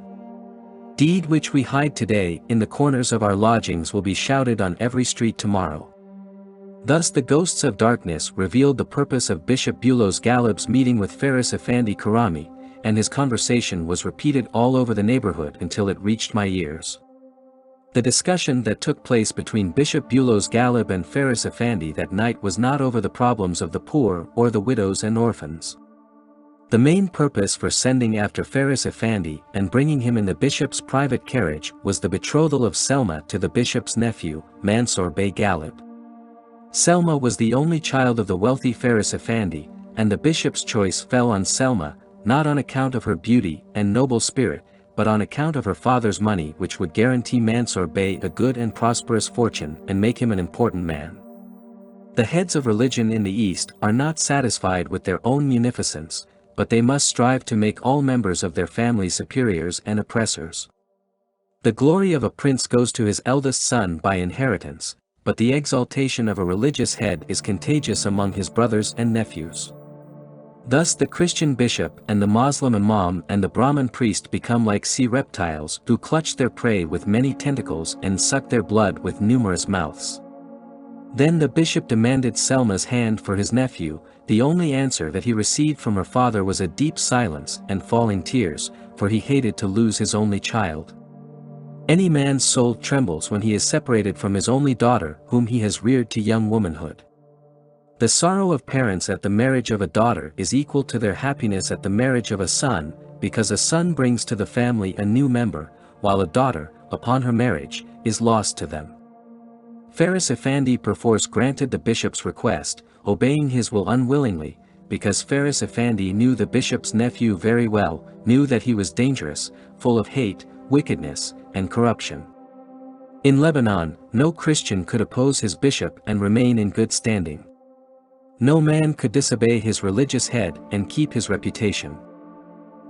Deed which we hide today in the corners of our lodgings will be shouted on every street tomorrow. Thus the ghosts of darkness revealed the purpose of Bishop Ghalib's meeting with Faris Effendi Karamy, and his conversation was repeated all over the neighborhood until it reached my ears. The discussion that took place between Bishop Ghalib and Faris Effendi that night was not over the problems of the poor or the widows and orphans. The main purpose for sending after Faris Effendi and bringing him in the bishop's private carriage was the betrothal of Selma to the bishop's nephew, Mansour Bey Ghalib. Selma was the only child of the wealthy Faris Effendi, and the bishop's choice fell on Selma, not on account of her beauty and noble spirit, but on account of her father's money, which would guarantee Mansur Bey a good and prosperous fortune and make him an important man. The heads of religion in the East are not satisfied with their own munificence, but they must strive to make all members of their family superiors and oppressors. The glory of a prince goes to his eldest son by inheritance, but the exaltation of a religious head is contagious among his brothers and nephews. Thus the Christian bishop and the Muslim imam and the Brahmin priest become like sea reptiles who clutch their prey with many tentacles and suck their blood with numerous mouths. Then the bishop demanded Selma's hand for his nephew. The only answer that he received from her father was a deep silence and falling tears, for he hated to lose his only child. Any man's soul trembles when he is separated from his only daughter whom he has reared to young womanhood. The sorrow of parents at the marriage of a daughter is equal to their happiness at the marriage of a son, because a son brings to the family a new member, while a daughter, upon her marriage, is lost to them. Faris Effendi perforce granted the bishop's request, obeying his will unwillingly, because Faris Effendi knew the bishop's nephew very well, knew that he was dangerous, full of hate, wickedness, and corruption. In Lebanon, no Christian could oppose his bishop and remain in good standing. No man could disobey his religious head and keep his reputation.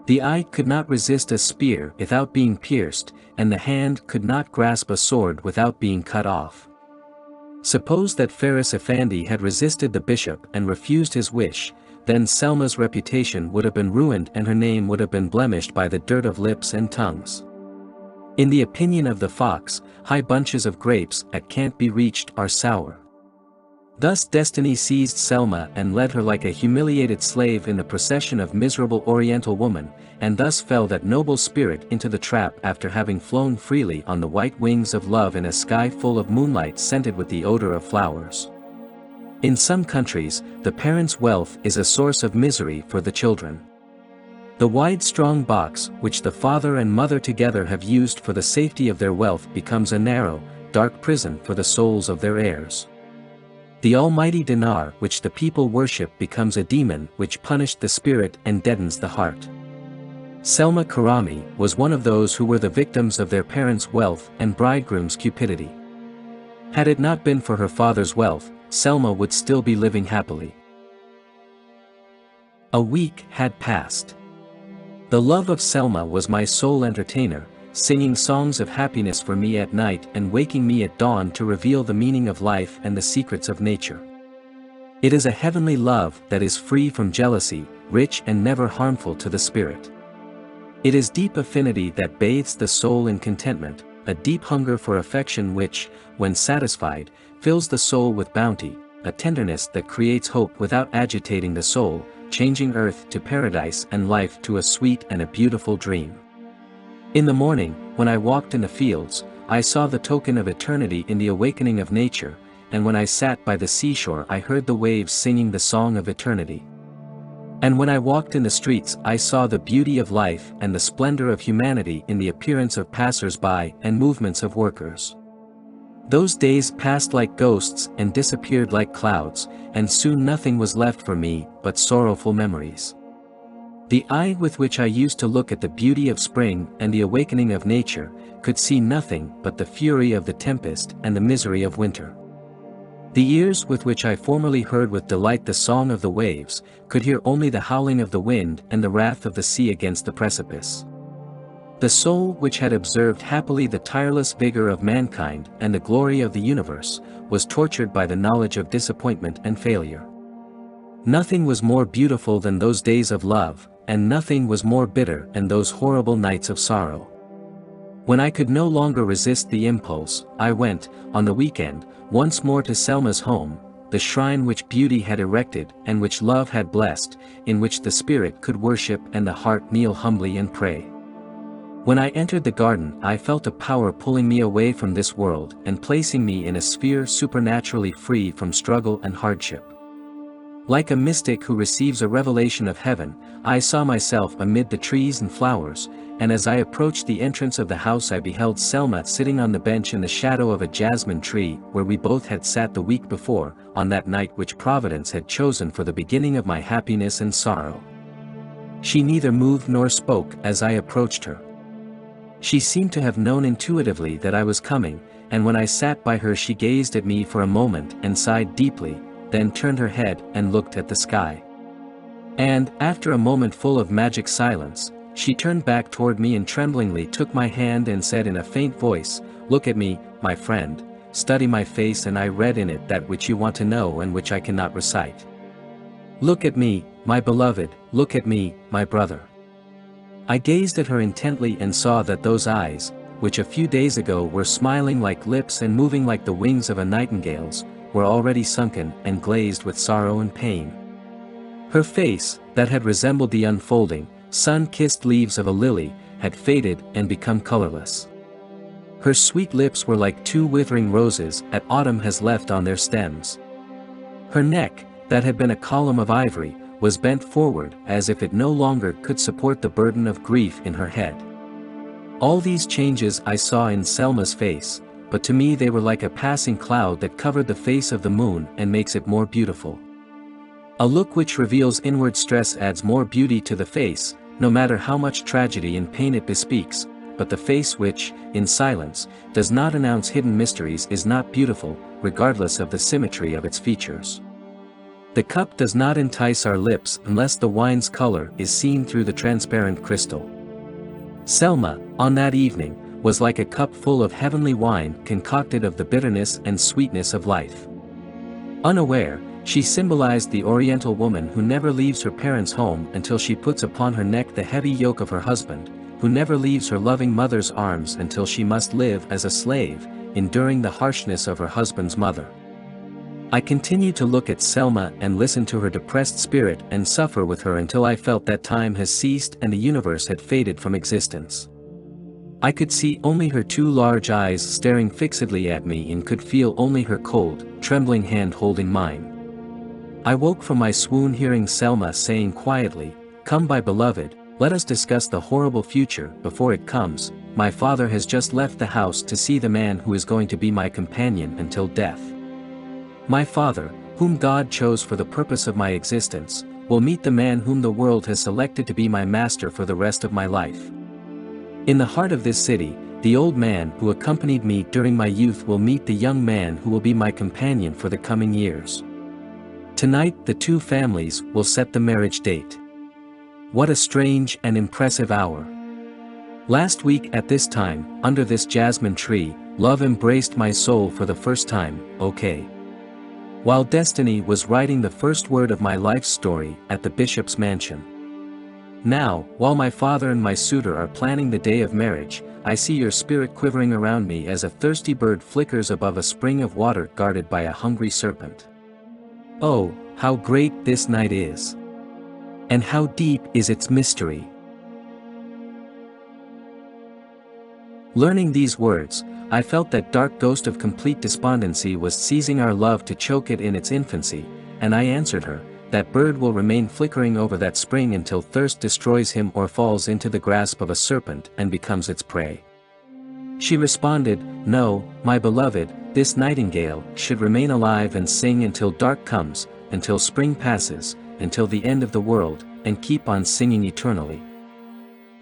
The eye could not resist a spear without being pierced, and the hand could not grasp a sword without being cut off. Suppose that Faris Effendi had resisted the bishop and refused his wish, then Selma's reputation would have been ruined and her name would have been blemished by the dirt of lips and tongues. In the opinion of the fox, high bunches of grapes that can't be reached are sour. Thus destiny seized Selma and led her like a humiliated slave in the procession of miserable Oriental women, and thus fell that noble spirit into the trap after having flown freely on the white wings of love in a sky full of moonlight scented with the odor of flowers. In some countries, the parents' wealth is a source of misery for the children. The wide strong box which the father and mother together have used for the safety of their wealth becomes a narrow, dark prison for the souls of their heirs. The almighty dinar which the people worship becomes a demon which punished the spirit and deadens the heart. Selma Karamy was one of those who were the victims of their parents' wealth and bridegroom's cupidity. Had it not been for her father's wealth, Selma would still be living happily. A week had passed. The love of Selma was my sole entertainer, singing songs of happiness for me at night and waking me at dawn to reveal the meaning of life and the secrets of nature. It is a heavenly love that is free from jealousy, rich and never harmful to the spirit. It is deep affinity that bathes the soul in contentment, a deep hunger for affection which, when satisfied, fills the soul with bounty, a tenderness that creates hope without agitating the soul, changing earth to paradise and life to a sweet and a beautiful dream. In the morning, when I walked in the fields, I saw the token of eternity in the awakening of nature, and when I sat by the seashore I heard the waves singing the song of eternity. And when I walked in the streets I saw the beauty of life and the splendor of humanity in the appearance of passers-by and movements of workers. Those days passed like ghosts and disappeared like clouds, and soon nothing was left for me but sorrowful memories. The eye with which I used to look at the beauty of spring and the awakening of nature, could see nothing but the fury of the tempest and the misery of winter. The ears with which I formerly heard with delight the song of the waves, could hear only the howling of the wind and the wrath of the sea against the precipice. The soul which had observed happily the tireless vigor of mankind and the glory of the universe, was tortured by the knowledge of disappointment and failure. Nothing was more beautiful than those days of love, and nothing was more bitter than those horrible nights of sorrow. When I could no longer resist the impulse, I went, on the weekend, once more to Selma's home, the shrine which beauty had erected and which love had blessed, in which the spirit could worship and the heart kneel humbly and pray. When I entered the garden I felt a power pulling me away from this world and placing me in a sphere supernaturally free from struggle and hardship. Like a mystic who receives a revelation of heaven, I saw myself amid the trees and flowers, and as I approached the entrance of the house I beheld Selma sitting on the bench in the shadow of a jasmine tree where we both had sat the week before, on that night which Providence had chosen for the beginning of my happiness and sorrow. She neither moved nor spoke as I approached her. She seemed to have known intuitively that I was coming, and when I sat by her she gazed at me for a moment and sighed deeply, then turned her head and looked at the sky. And, after a moment full of magic silence, she turned back toward me and tremblingly took my hand and said in a faint voice, "Look at me, my friend, study my face and I read in it that which you want to know and which I cannot recite. Look at me, my beloved, look at me, my brother." I gazed at her intently and saw that those eyes, which a few days ago were smiling like lips and moving like the wings of a nightingale's, were already sunken and glazed with sorrow and pain. Her face, that had resembled the unfolding, sun-kissed leaves of a lily, had faded and become colorless. Her sweet lips were like two withering roses that autumn has left on their stems. Her neck, that had been a column of ivory, was bent forward as if it no longer could support the burden of grief in her head. All these changes I saw in Selma's face, but to me they were like a passing cloud that covered the face of the moon and makes it more beautiful. A look which reveals inward stress adds more beauty to the face, no matter how much tragedy and pain it bespeaks, but the face which, in silence, does not announce hidden mysteries is not beautiful, regardless of the symmetry of its features. The cup does not entice our lips unless the wine's color is seen through the transparent crystal. Selma, on that evening, was like a cup full of heavenly wine concocted of the bitterness and sweetness of life. Unaware, she symbolized the Oriental woman who never leaves her parents' home until she puts upon her neck the heavy yoke of her husband, who never leaves her loving mother's arms until she must live as a slave, enduring the harshness of her husband's mother. I continued to look at Selma and listen to her depressed spirit and suffer with her until I felt that time has ceased and the universe had faded from existence. I could see only her two large eyes staring fixedly at me and could feel only her cold, trembling hand holding mine. I woke from my swoon hearing Selma saying quietly, "Come, my beloved, let us discuss the horrible future before it comes. My father has just left the house to see the man who is going to be my companion until death. My father, whom God chose for the purpose of my existence, will meet the man whom the world has selected to be my master for the rest of my life. In the heart of this city, the old man who accompanied me during my youth will meet the young man who will be my companion for the coming years. Tonight the two families will set the marriage date. What a strange and impressive hour. Last week at this time, under this jasmine tree, love embraced my soul for the first time, okay. While destiny was writing the first word of my life's story at the bishop's mansion. Now, while my father and my suitor are planning the day of marriage, I see your spirit quivering around me as a thirsty bird flickers above a spring of water guarded by a hungry serpent. Oh, how great this night is! And how deep is its mystery! Learning these words, I felt that dark ghost of complete despondency was seizing our love to choke it in its infancy, and I answered her, that bird will remain flickering over that spring until thirst destroys him or falls into the grasp of a serpent and becomes its prey. She responded, no, my beloved, this nightingale should remain alive and sing until dark comes, until spring passes, until the end of the world, and keep on singing eternally.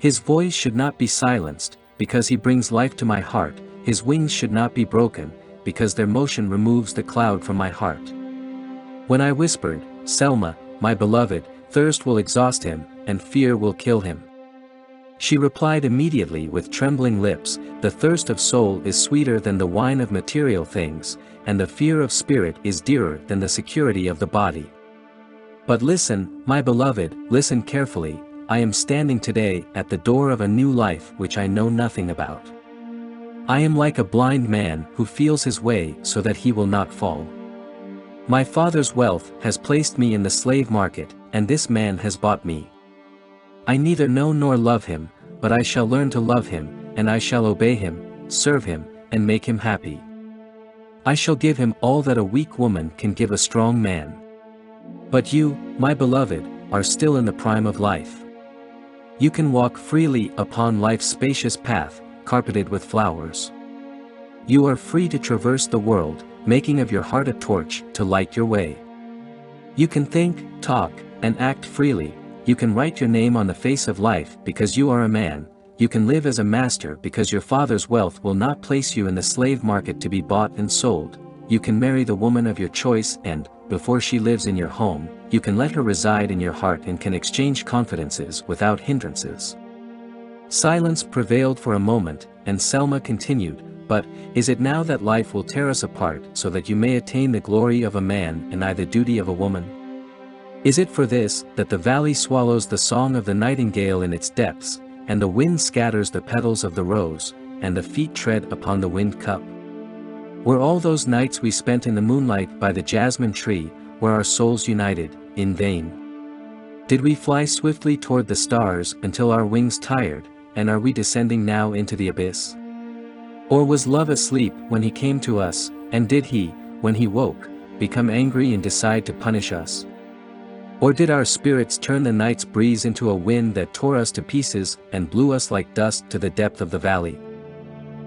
His voice should not be silenced, because he brings life to my heart, his wings should not be broken, because their motion removes the cloud from my heart. When I whispered, Selma, my beloved, thirst will exhaust him, and fear will kill him. She replied immediately with trembling lips, the thirst of soul is sweeter than the wine of material things, and the fear of spirit is dearer than the security of the body. But listen, my beloved, listen carefully, I am standing today at the door of a new life which I know nothing about. I am like a blind man who feels his way so that he will not fall. My father's wealth has placed me in the slave market, and this man has bought me. I neither know nor love him, but I shall learn to love him, and I shall obey him, serve him, and make him happy. I shall give him all that a weak woman can give a strong man. But you, my beloved, are still in the prime of life. You can walk freely upon life's spacious path, carpeted with flowers. You are free to traverse the world, making of your heart a torch to light your way. You can think, talk, and act freely, you can write your name on the face of life because you are a man, you can live as a master because your father's wealth will not place you in the slave market to be bought and sold. You can marry the woman of your choice and, before she lives in your home, you can let her reside in your heart and can exchange confidences without hindrances. Silence prevailed for a moment, and Selma continued, "But, is it now that life will tear us apart so that you may attain the glory of a man and I the duty of a woman? Is it for this that the valley swallows the song of the nightingale in its depths, and the wind scatters the petals of the rose, and the feet tread upon the wind cup? Were all those nights we spent in the moonlight by the jasmine tree, where our souls united, in vain? Did we fly swiftly toward the stars until our wings tired, and are we descending now into the abyss? Or was love asleep when he came to us, and did he, when he woke, become angry and decide to punish us? Or did our spirits turn the night's breeze into a wind that tore us to pieces and blew us like dust to the depth of the valley?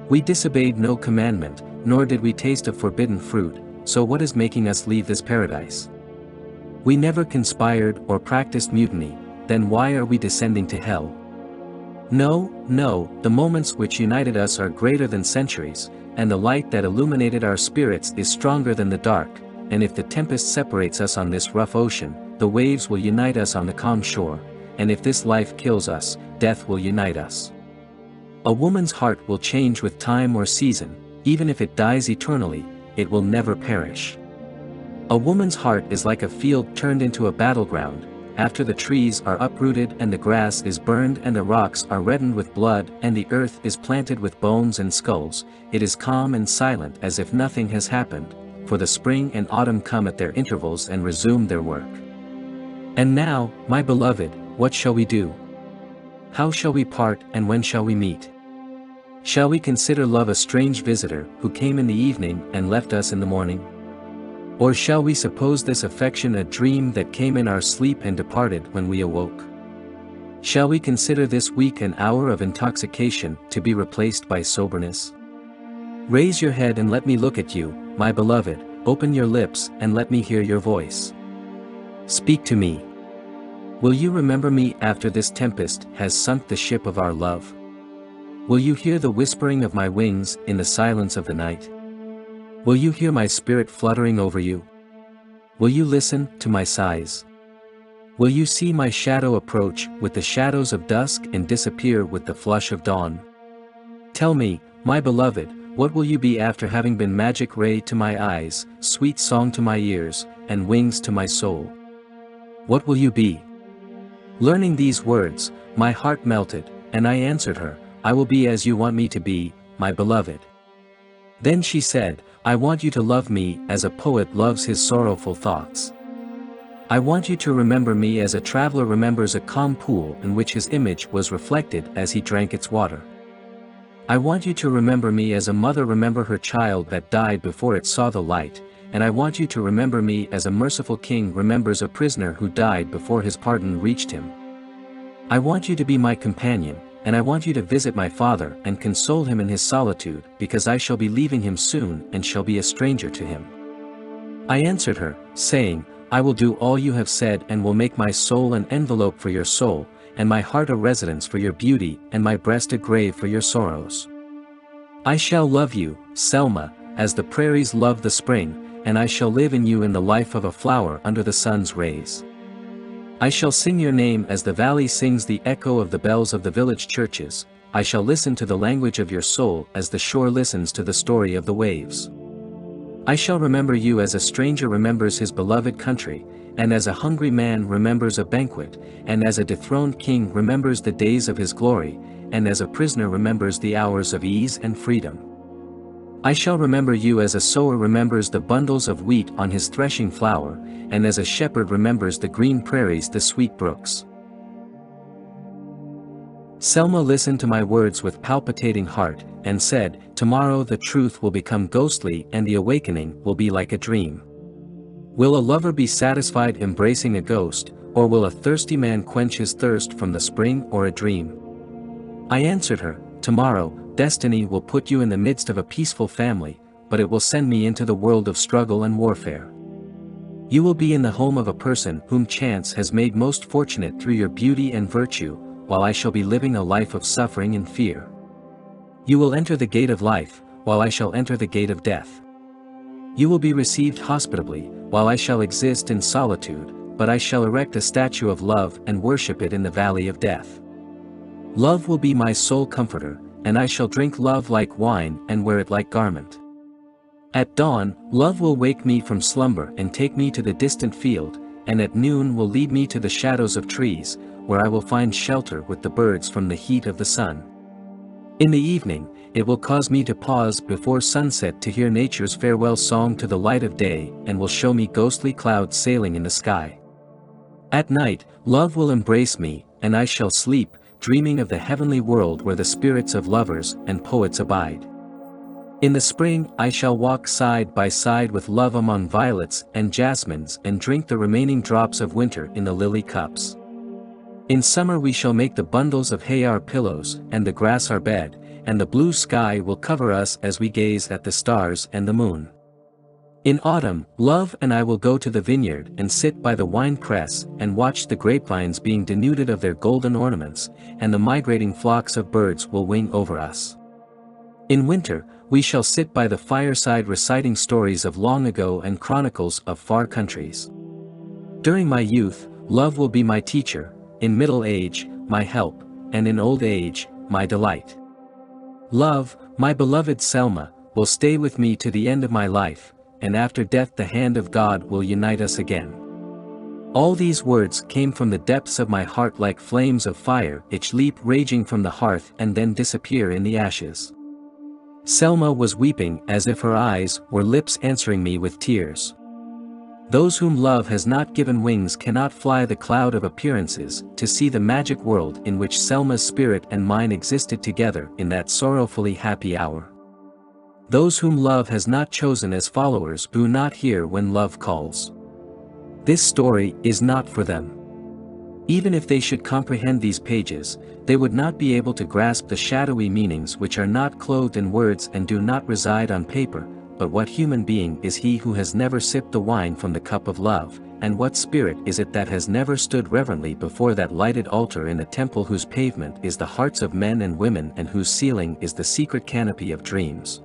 We disobeyed no commandment, nor did we taste of forbidden fruit, so what is making us leave this paradise? We never conspired or practiced mutiny, then why are we descending to hell? No, no, the moments which united us are greater than centuries, and the light that illuminated our spirits is stronger than the dark, and if the tempest separates us on this rough ocean, the waves will unite us on the calm shore, and if this life kills us, death will unite us. A woman's heart will change with time or season, even if it dies eternally, it will never perish. A woman's heart is like a field turned into a battleground, after the trees are uprooted and the grass is burned and the rocks are reddened with blood and the earth is planted with bones and skulls, it is calm and silent as if nothing has happened, for the spring and autumn come at their intervals and resume their work. And now, my beloved, what shall we do? How shall we part and when shall we meet? Shall we consider love a strange visitor who came in the evening and left us in the morning? Or shall we suppose this affection a dream that came in our sleep and departed when we awoke? Shall we consider this week an hour of intoxication to be replaced by soberness? Raise your head and let me look at you, my beloved, open your lips and let me hear your voice. Speak to me. Will you remember me after this tempest has sunk the ship of our love? Will you hear the whispering of my wings in the silence of the night? Will you hear my spirit fluttering over you? Will you listen to my sighs? Will you see my shadow approach with the shadows of dusk and disappear with the flush of dawn? Tell me, my beloved, what will you be after having been magic ray to my eyes, sweet song to my ears, and wings to my soul? What will you be? Learning these words, my heart melted, and I answered her, I will be as you want me to be, my beloved. Then she said, I want you to love me as a poet loves his sorrowful thoughts. I want you to remember me as a traveler remembers a calm pool in which his image was reflected as he drank its water. I want you to remember me as a mother remember her child that died before it saw the light, and I want you to remember me as a merciful king remembers a prisoner who died before his pardon reached him. I want you to be my companion, and I want you to visit my father and console him in his solitude, because I shall be leaving him soon and shall be a stranger to him. I answered her, saying, I will do all you have said and will make my soul an envelope for your soul, and my heart a residence for your beauty and my breast a grave for your sorrows. I shall love you, Selma, as the prairies love the spring, and I shall live in you in the life of a flower under the sun's rays. I shall sing your name as the valley sings the echo of the bells of the village churches, I shall listen to the language of your soul as the shore listens to the story of the waves. I shall remember you as a stranger remembers his beloved country, and as a hungry man remembers a banquet, and as a dethroned king remembers the days of his glory, and as a prisoner remembers the hours of ease and freedom. I shall remember you as a sower remembers the bundles of wheat on his threshing floor, and as a shepherd remembers the green prairies the sweet brooks. Selma listened to my words with palpitating heart, and said, Tomorrow the truth will become ghostly and the awakening will be like a dream. Will a lover be satisfied embracing a ghost, or will a thirsty man quench his thirst from the spring or a dream? I answered her, Tomorrow, destiny will put you in the midst of a peaceful family, but it will send me into the world of struggle and warfare. You will be in the home of a person whom chance has made most fortunate through your beauty and virtue, while I shall be living a life of suffering and fear. You will enter the gate of life, while I shall enter the gate of death. You will be received hospitably, while I shall exist in solitude, but I shall erect a statue of love and worship it in the valley of death. Love will be my sole comforter, and I shall drink love like wine and wear it like garment. At dawn, love will wake me from slumber and take me to the distant field, and at noon will lead me to the shadows of trees, where I will find shelter with the birds from the heat of the sun. In the evening, it will cause me to pause before sunset to hear nature's farewell song to the light of day and will show me ghostly clouds sailing in the sky. At night, love will embrace me, and I shall sleep, dreaming of the heavenly world where the spirits of lovers and poets abide. In the spring I shall walk side by side with love among violets and jasmines and drink the remaining drops of winter in the lily cups. In summer we shall make the bundles of hay our pillows and the grass our bed, and the blue sky will cover us as we gaze at the stars and the moon. In autumn, love and I will go to the vineyard and sit by the wine press and watch the grapevines being denuded of their golden ornaments, and the migrating flocks of birds will wing over us. In winter, we shall sit by the fireside reciting stories of long ago and chronicles of far countries. During my youth, love will be my teacher, in middle age, my help, and in old age, my delight. Love, my beloved Selma, will stay with me to the end of my life, and after death the hand of God will unite us again. All these words came from the depths of my heart like flames of fire which leap raging from the hearth and then disappear in the ashes. Selma was weeping as if her eyes were lips answering me with tears. Those whom love has not given wings cannot fly the cloud of appearances to see the magic world in which Selma's spirit and mine existed together in that sorrowfully happy hour. Those whom love has not chosen as followers do not hear when love calls. This story is not for them. Even if they should comprehend these pages, they would not be able to grasp the shadowy meanings which are not clothed in words and do not reside on paper. But what human being is he who has never sipped the wine from the cup of love, and what spirit is it that has never stood reverently before that lighted altar in a temple whose pavement is the hearts of men and women and whose ceiling is the secret canopy of dreams?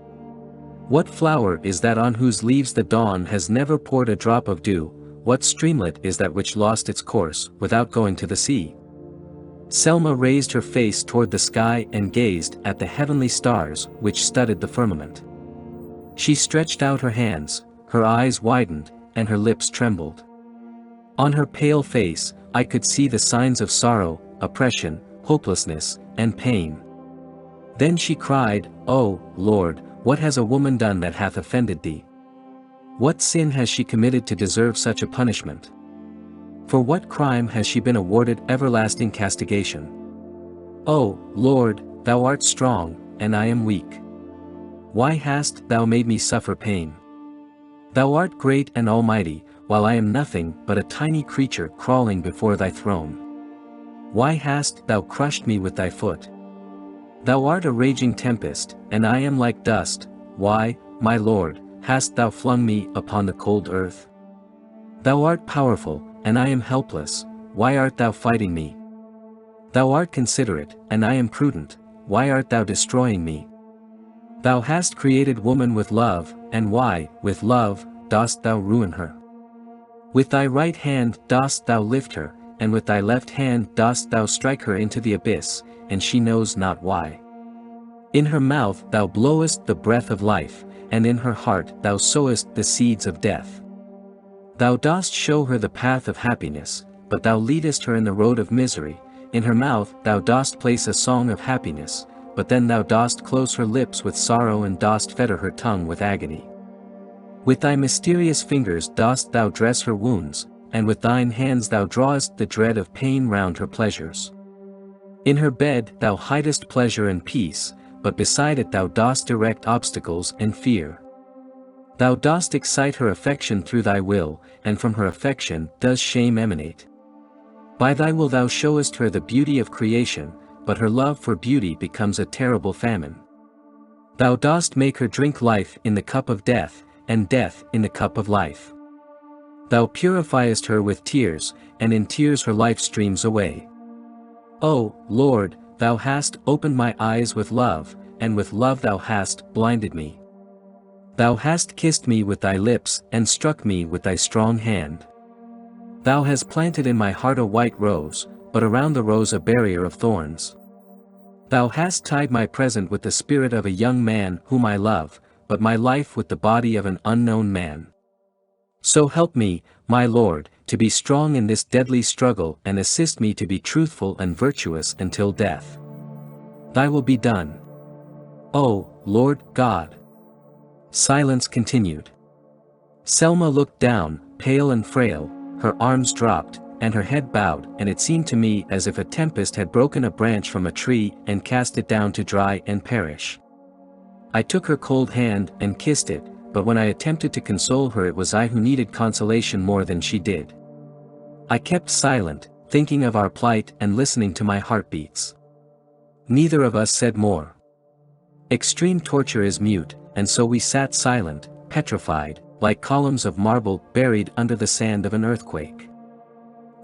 What flower is that on whose leaves the dawn has never poured a drop of dew? What streamlet is that which lost its course without going to the sea? Selma raised her face toward the sky and gazed at the heavenly stars which studded the firmament. She stretched out her hands, her eyes widened, and her lips trembled. On her pale face, I could see the signs of sorrow, oppression, hopelessness, and pain. Then she cried, "O Lord, what has a woman done that hath offended thee? What sin has she committed to deserve such a punishment? For what crime has she been awarded everlasting castigation? O Lord, thou art strong, and I am weak. Why hast thou made me suffer pain? Thou art great and almighty, while I am nothing but a tiny creature crawling before thy throne. Why hast thou crushed me with thy foot? Thou art a raging tempest, and I am like dust. Why, my Lord, hast thou flung me upon the cold earth? Thou art powerful, and I am helpless. Why art thou fighting me? Thou art considerate, and I am prudent. Why art thou destroying me? Thou hast created woman with love, and why, with love, dost thou ruin her? With thy right hand dost thou lift her, and with thy left hand dost thou strike her into the abyss, and she knows not why. In her mouth thou blowest the breath of life, and in her heart thou sowest the seeds of death. Thou dost show her the path of happiness, but thou leadest her in the road of misery. In her mouth thou dost place a song of happiness, but then thou dost close her lips with sorrow and dost fetter her tongue with agony. With thy mysterious fingers dost thou dress her wounds, and with thine hands thou drawest the dread of pain round her pleasures. In her bed thou hidest pleasure and peace, but beside it thou dost erect obstacles and fear. Thou dost excite her affection through thy will, and from her affection does shame emanate. By thy will thou showest her the beauty of creation, but her love for beauty becomes a terrible famine. Thou dost make her drink life in the cup of death, and death in the cup of life. Thou purifiest her with tears, and in tears her life streams away. O Lord, thou hast opened my eyes with love, and with love thou hast blinded me. Thou hast kissed me with thy lips and struck me with thy strong hand. Thou hast planted in my heart a white rose, but around the rose a barrier of thorns. Thou hast tied my present with the spirit of a young man whom I love, but my life with the body of an unknown man. So help me, my Lord, to be strong in this deadly struggle and assist me to be truthful and virtuous until death. Thy will be done. O Lord God. Silence continued. Selma looked down, pale and frail, her arms dropped, and her head bowed, and it seemed to me as if a tempest had broken a branch from a tree and cast it down to dry and perish. I took her cold hand and kissed it, but when I attempted to console her it was I who needed consolation more than she did. I kept silent, thinking of our plight and listening to my heartbeats. Neither of us said more. Extreme torture is mute, and so we sat silent, petrified, like columns of marble buried under the sand of an earthquake.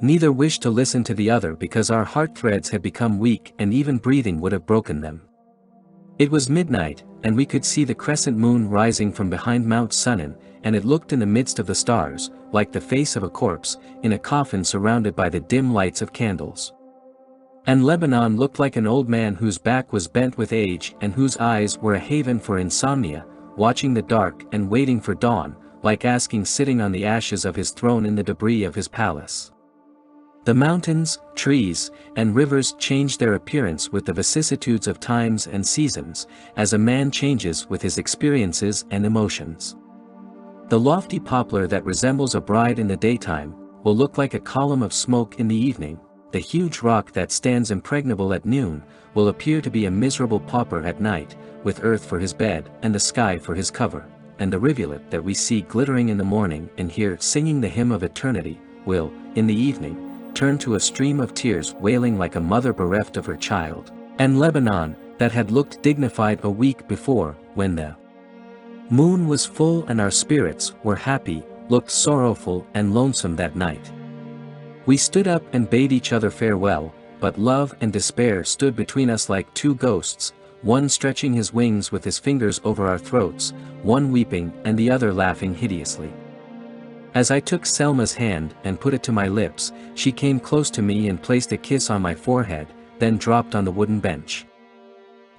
Neither wished to listen to the other because our heart threads had become weak and even breathing would have broken them. It was midnight, and we could see the crescent moon rising from behind Mount Sunan, and it looked in the midst of the stars, like the face of a corpse, in a coffin surrounded by the dim lights of candles. And Lebanon looked like an old man whose back was bent with age and whose eyes were a haven for insomnia, watching the dark and waiting for dawn, like asking sitting on the ashes of his throne in the debris of his palace. The mountains, trees, and rivers changed their appearance with the vicissitudes of times and seasons, as a man changes with his experiences and emotions. The lofty poplar that resembles a bride in the daytime, will look like a column of smoke in the evening. The huge rock that stands impregnable at noon, will appear to be a miserable pauper at night, with earth for his bed and the sky for his cover, and the rivulet that we see glittering in the morning and hear singing the hymn of eternity, will, in the evening, turn to a stream of tears wailing like a mother bereft of her child. And Lebanon, that had looked dignified a week before, when the moon was full and our spirits were happy, looked sorrowful and lonesome that night. We stood up and bade each other farewell, but love and despair stood between us like two ghosts, one stretching his wings with his fingers over our throats, one weeping and the other laughing hideously. As I took Selma's hand and put it to my lips, she came close to me and placed a kiss on my forehead, then dropped on the wooden bench.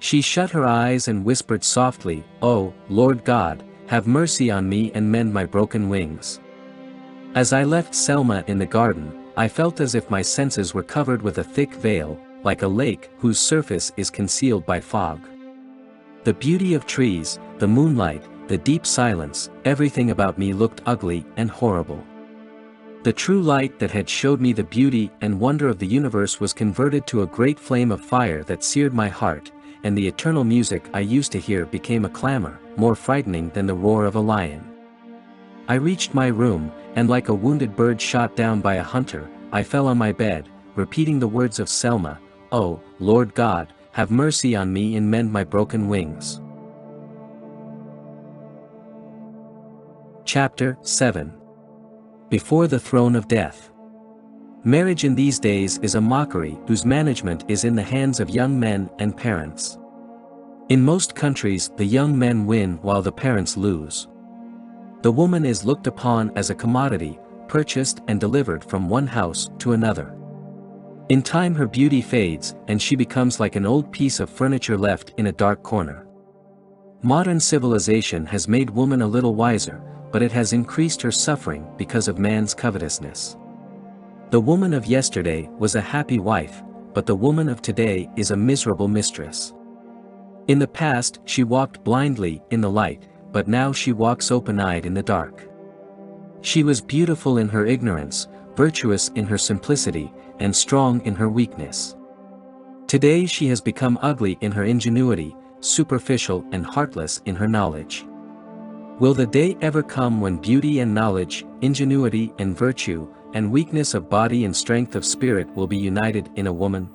She shut her eyes and whispered softly, "O Lord God, have mercy on me and mend my broken wings." As I left Selma in the garden, I felt as if my senses were covered with a thick veil, like a lake whose surface is concealed by fog. The beauty of trees, the moonlight, the deep silence, everything about me looked ugly and horrible. The true light that had showed me the beauty and wonder of the universe was converted to a great flame of fire that seared my heart, and the eternal music I used to hear became a clamor, more frightening than the roar of a lion. I reached my room, and like a wounded bird shot down by a hunter, I fell on my bed, repeating the words of Selma, "O Lord God, have mercy on me and mend my broken wings." Chapter 7. Before the Throne of Death. Marriage in these days is a mockery whose management is in the hands of young men and parents. In most countries the young men win while the parents lose. The woman is looked upon as a commodity, purchased and delivered from one house to another. In time her beauty fades and she becomes like an old piece of furniture left in a dark corner. Modern civilization has made woman a little wiser, but it has increased her suffering because of man's covetousness. The woman of yesterday was a happy wife, but the woman of today is a miserable mistress. In the past she walked blindly in the light, but now she walks open-eyed in the dark. She was beautiful in her ignorance, virtuous in her simplicity, and strong in her weakness. Today she has become ugly in her ingenuity, superficial and heartless in her knowledge. Will the day ever come when beauty and knowledge, ingenuity and virtue, and weakness of body and strength of spirit will be united in a woman?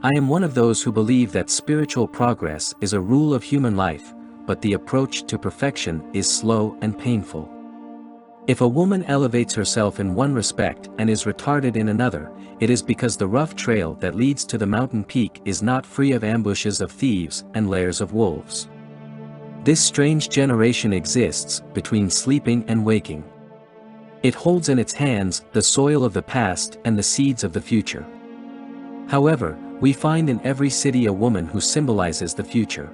I am one of those who believe that spiritual progress is a rule of human life, but the approach to perfection is slow and painful. If a woman elevates herself in one respect and is retarded in another, it is because the rough trail that leads to the mountain peak is not free of ambushes of thieves and lairs of wolves. This strange generation exists between sleeping and waking. It holds in its hands the soil of the past and the seeds of the future. However, we find in every city a woman who symbolizes the future.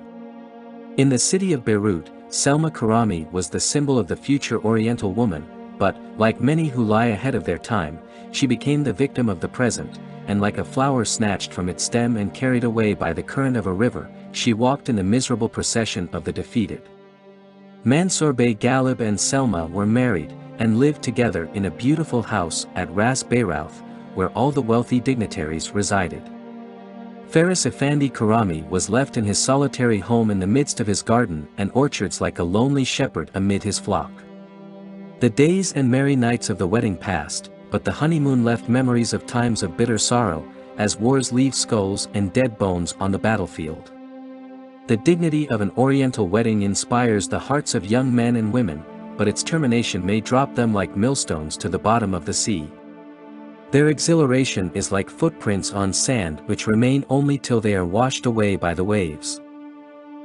In the city of Beirut, Selma Karamy was the symbol of the future Oriental woman, but, like many who lie ahead of their time, she became the victim of the present, and like a flower snatched from its stem and carried away by the current of a river, she walked in the miserable procession of the defeated. Mansour Bey Ghalib and Selma were married, and lived together in a beautiful house at Ras Beirut, where all the wealthy dignitaries resided. Faris Effendi Karamy was left in his solitary home in the midst of his garden and orchards like a lonely shepherd amid his flock. The days and merry nights of the wedding passed, but the honeymoon left memories of times of bitter sorrow, as wars leave skulls and dead bones on the battlefield. The dignity of an Oriental wedding inspires the hearts of young men and women, but its termination may drop them like millstones to the bottom of the sea. Their exhilaration is like footprints on sand which remain only till they are washed away by the waves.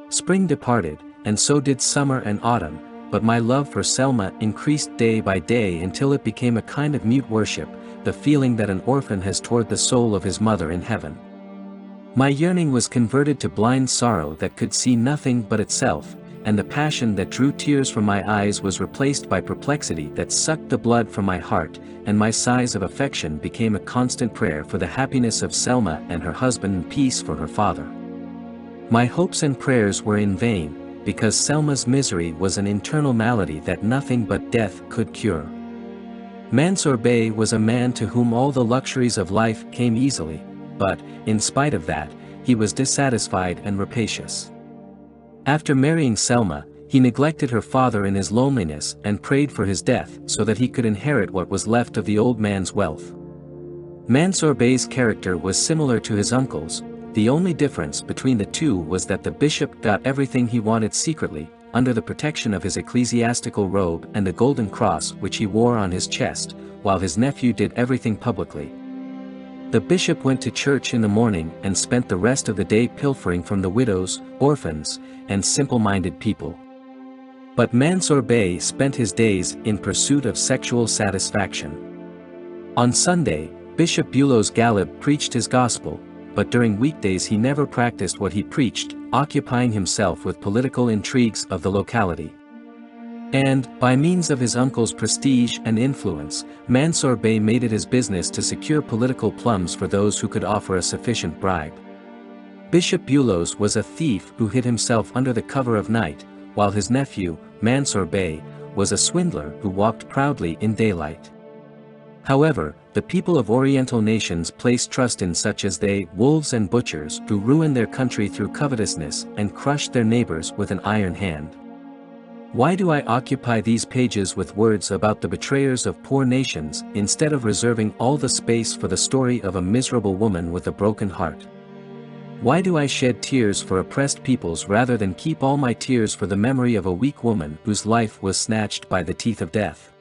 Spring departed, and so did summer and autumn, but my love for Selma increased day by day until it became a kind of mute worship, the feeling that an orphan has toward the soul of his mother in heaven. My yearning was converted to blind sorrow that could see nothing but itself, and the passion that drew tears from my eyes was replaced by perplexity that sucked the blood from my heart, and my sighs of affection became a constant prayer for the happiness of Selma and her husband and peace for her father. My hopes and prayers were in vain, because Selma's misery was an internal malady that nothing but death could cure. Mansour Bey was a man to whom all the luxuries of life came easily, but, in spite of that, he was dissatisfied and rapacious. After marrying Selma, he neglected her father in his loneliness and prayed for his death so that he could inherit what was left of the old man's wealth. Mansour Bey's character was similar to his uncle's. The only difference between the two was that the bishop got everything he wanted secretly, under the protection of his ecclesiastical robe and the golden cross which he wore on his chest, while his nephew did everything publicly. The bishop went to church in the morning and spent the rest of the day pilfering from the widows, orphans, and simple-minded people. But Mansour Bey spent his days in pursuit of sexual satisfaction. On Sunday, Bishop Bulos Ghalib preached his gospel, but during weekdays he never practiced what he preached, occupying himself with political intrigues of the locality. And, by means of his uncle's prestige and influence, Mansour Bey made it his business to secure political plums for those who could offer a sufficient bribe. Bishop Bulos was a thief who hid himself under the cover of night, while his nephew, Mansour Bey, was a swindler who walked proudly in daylight. However, the people of Oriental nations place trust in such as they, wolves and butchers who ruin their country through covetousness and crush their neighbors with an iron hand. Why do I occupy these pages with words about the betrayers of poor nations instead of reserving all the space for the story of a miserable woman with a broken heart? Why do I shed tears for oppressed peoples rather than keep all my tears for the memory of a weak woman whose life was snatched by the teeth of death?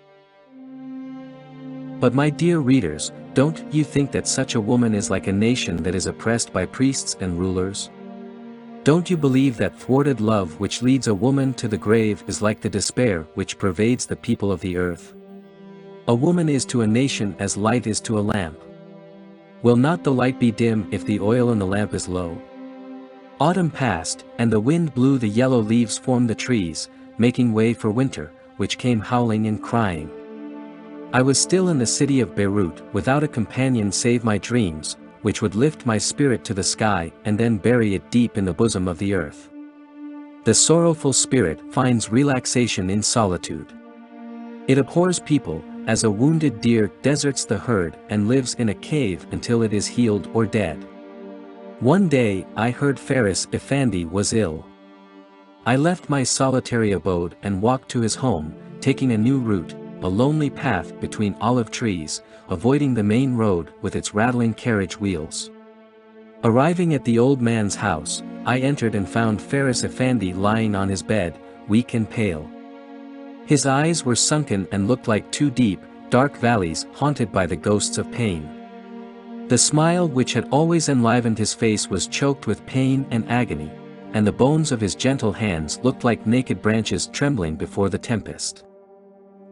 But my dear readers, don't you think that such a woman is like a nation that is oppressed by priests and rulers? Don't you believe that thwarted love which leads a woman to the grave is like the despair which pervades the people of the earth? A woman is to a nation as light is to a lamp. Will not the light be dim if the oil in the lamp is low? Autumn passed, and the wind blew the yellow leaves from the trees, making way for winter, which came howling and crying. I was still in the city of Beirut without a companion save my dreams, which would lift my spirit to the sky and then bury it deep in the bosom of the earth. The sorrowful spirit finds relaxation in solitude. It abhors people, as a wounded deer deserts the herd and lives in a cave until it is healed or dead. One day I heard Faris Effendi was ill. I left my solitary abode and walked to his home, taking a new route, a lonely path between olive trees, avoiding the main road with its rattling carriage wheels. Arriving at the old man's house, I entered and found Faris Effendi lying on his bed, weak and pale. His eyes were sunken and looked like two deep, dark valleys haunted by the ghosts of pain. The smile which had always enlivened his face was choked with pain and agony, and the bones of his gentle hands looked like naked branches trembling before the tempest.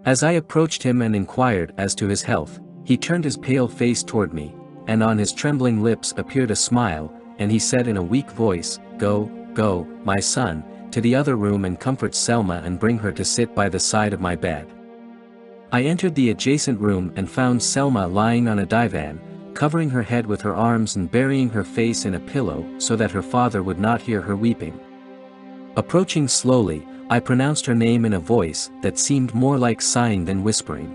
As I approached him and inquired as to his health, he turned his pale face toward me, and on his trembling lips appeared a smile, and he said in a weak voice, "Go, go, my son, to the other room and comfort Selma and bring her to sit by the side of my bed." I entered the adjacent room and found Selma lying on a divan, covering her head with her arms and burying her face in a pillow so that her father would not hear her weeping. Approaching slowly, I pronounced her name in a voice that seemed more like sighing than whispering.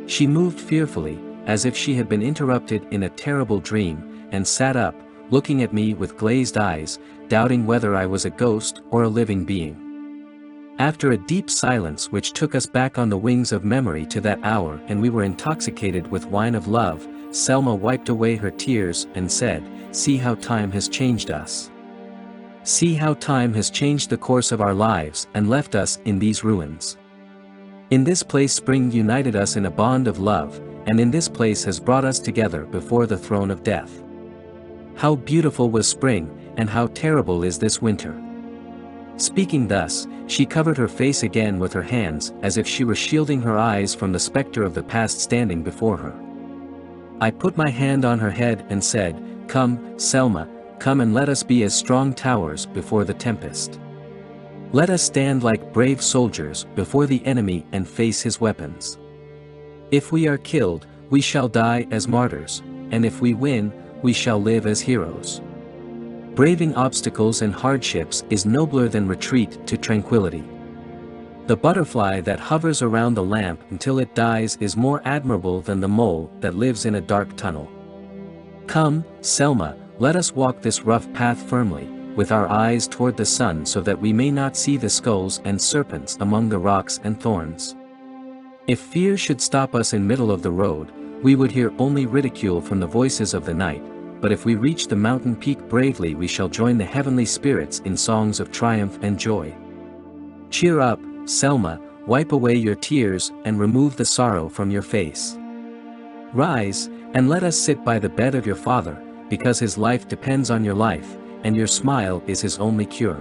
She moved fearfully, as if she had been interrupted in a terrible dream, and sat up, looking at me with glazed eyes, doubting whether I was a ghost or a living being. After a deep silence which took us back on the wings of memory to that hour and we were intoxicated with wine of love, Selma wiped away her tears and said, "See how time has changed us. See how time has changed the course of our lives and left us in these ruins. In this place spring united us in a bond of love, and in this place has brought us together before the throne of death. How beautiful was spring, and how terrible is this winter." Speaking thus, she covered her face again with her hands as if she were shielding her eyes from the specter of the past standing before her. I put my hand on her head and said, "Come, Selma, come and let us be as strong towers before the tempest. Let us stand like brave soldiers before the enemy and face his weapons. If we are killed, we shall die as martyrs, and if we win, we shall live as heroes. Braving obstacles and hardships is nobler than retreat to tranquility. The butterfly that hovers around the lamp until it dies is more admirable than the mole that lives in a dark tunnel. Come, Selma, let us walk this rough path firmly, with our eyes toward the sun so that we may not see the skulls and serpents among the rocks and thorns. If fear should stop us in middle of the road, we would hear only ridicule from the voices of the night, but if we reach the mountain peak bravely we shall join the heavenly spirits in songs of triumph and joy. Cheer up, Selma, wipe away your tears and remove the sorrow from your face. Rise, and let us sit by the bed of your father, because his life depends on your life, and your smile is his only cure."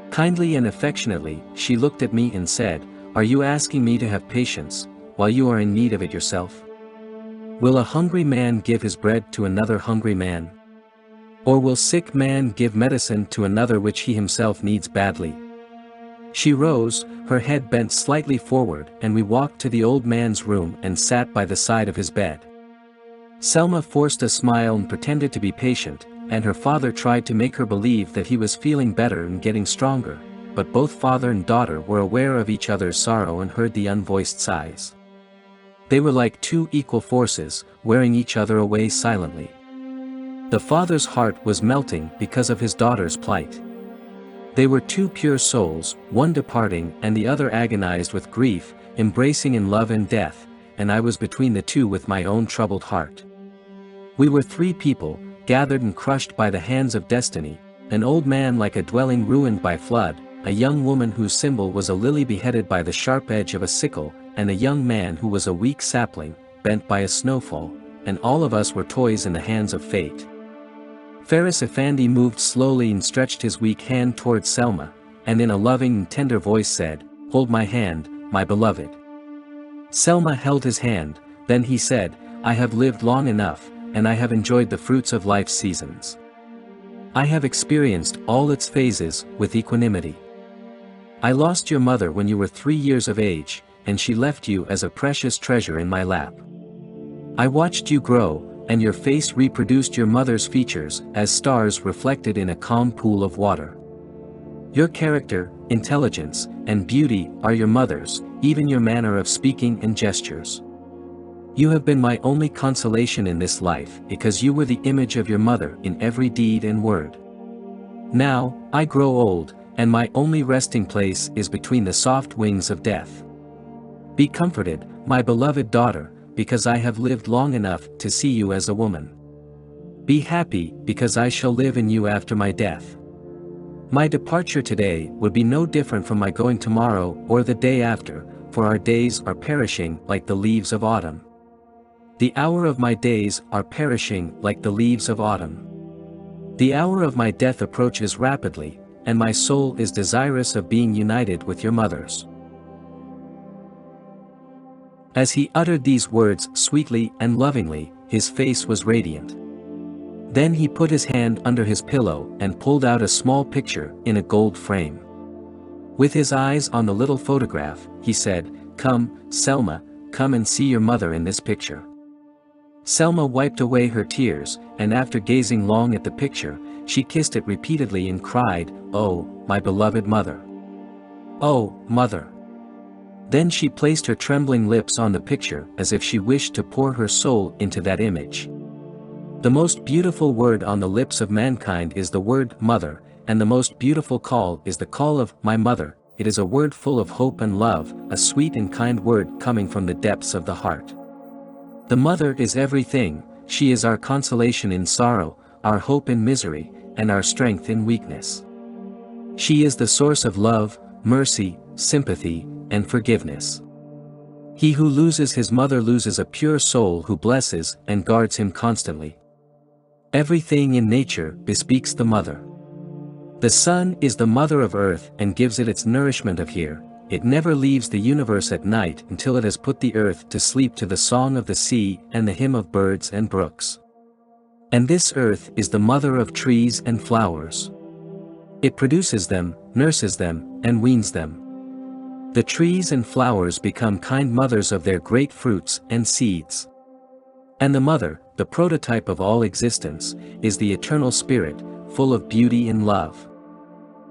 Kindly and affectionately, she looked at me and said, "Are you asking me to have patience, while you are in need of it yourself? Will a hungry man give his bread to another hungry man? Or will sick man give medicine to another which he himself needs badly?" She rose, her head bent slightly forward, and we walked to the old man's room and sat by the side of his bed. Selma forced a smile and pretended to be patient, and her father tried to make her believe that he was feeling better and getting stronger, but both father and daughter were aware of each other's sorrow and heard the unvoiced sighs. They were like two equal forces, wearing each other away silently. The father's heart was melting because of his daughter's plight. They were two pure souls, one departing and the other agonized with grief, embracing in love and death, and I was between the two with my own troubled heart. We were three people, gathered and crushed by the hands of destiny, an old man like a dwelling ruined by flood, a young woman whose symbol was a lily beheaded by the sharp edge of a sickle, and a young man who was a weak sapling, bent by a snowfall, and all of us were toys in the hands of fate. Faris Effendi moved slowly and stretched his weak hand towards Selma, and in a loving and tender voice said, "Hold my hand, my beloved." Selma held his hand, then he said, "I have lived long enough, and I have enjoyed the fruits of life's seasons. I have experienced all its phases with equanimity. I lost your mother when you were 3 years of age, and she left you as a precious treasure in my lap. I watched you grow, and your face reproduced your mother's features as stars reflected in a calm pool of water. Your character, intelligence, and beauty are your mother's, even your manner of speaking and gestures. You have been my only consolation in this life because you were the image of your mother in every deed and word. Now, I grow old, and my only resting place is between the soft wings of death. Be comforted, my beloved daughter, because I have lived long enough to see you as a woman. Be happy, because I shall live in you after my death. My departure today would be no different from my going tomorrow or the day after, for our days are perishing like the leaves of autumn. The hour of my days are perishing like the leaves of autumn. The hour of my death approaches rapidly, and my soul is desirous of being united with your mother's." As he uttered these words sweetly and lovingly, his face was radiant. Then he put his hand under his pillow and pulled out a small picture in a gold frame. With his eyes on the little photograph, he said, "Come, Selma, come and see your mother in this picture." Selma wiped away her tears, and after gazing long at the picture, she kissed it repeatedly and cried, "Oh, my beloved mother! Oh, mother!" Then she placed her trembling lips on the picture as if she wished to pour her soul into that image. The most beautiful word on the lips of mankind is the word mother, and the most beautiful call is the call of my mother. It is a word full of hope and love, a sweet and kind word coming from the depths of the heart. The mother is everything. She is our consolation in sorrow, our hope in misery, and our strength in weakness. She is the source of love, mercy, sympathy, and forgiveness. He who loses his mother loses a pure soul who blesses and guards him constantly. Everything in nature bespeaks the mother. The sun is the mother of earth and gives it its nourishment of here. It never leaves the universe at night until it has put the earth to sleep to the song of the sea and the hymn of birds and brooks. And this earth is the mother of trees and flowers. It produces them, nurses them, and weans them. The trees and flowers become kind mothers of their great fruits and seeds. And the mother, the prototype of all existence, is the eternal spirit, full of beauty and love.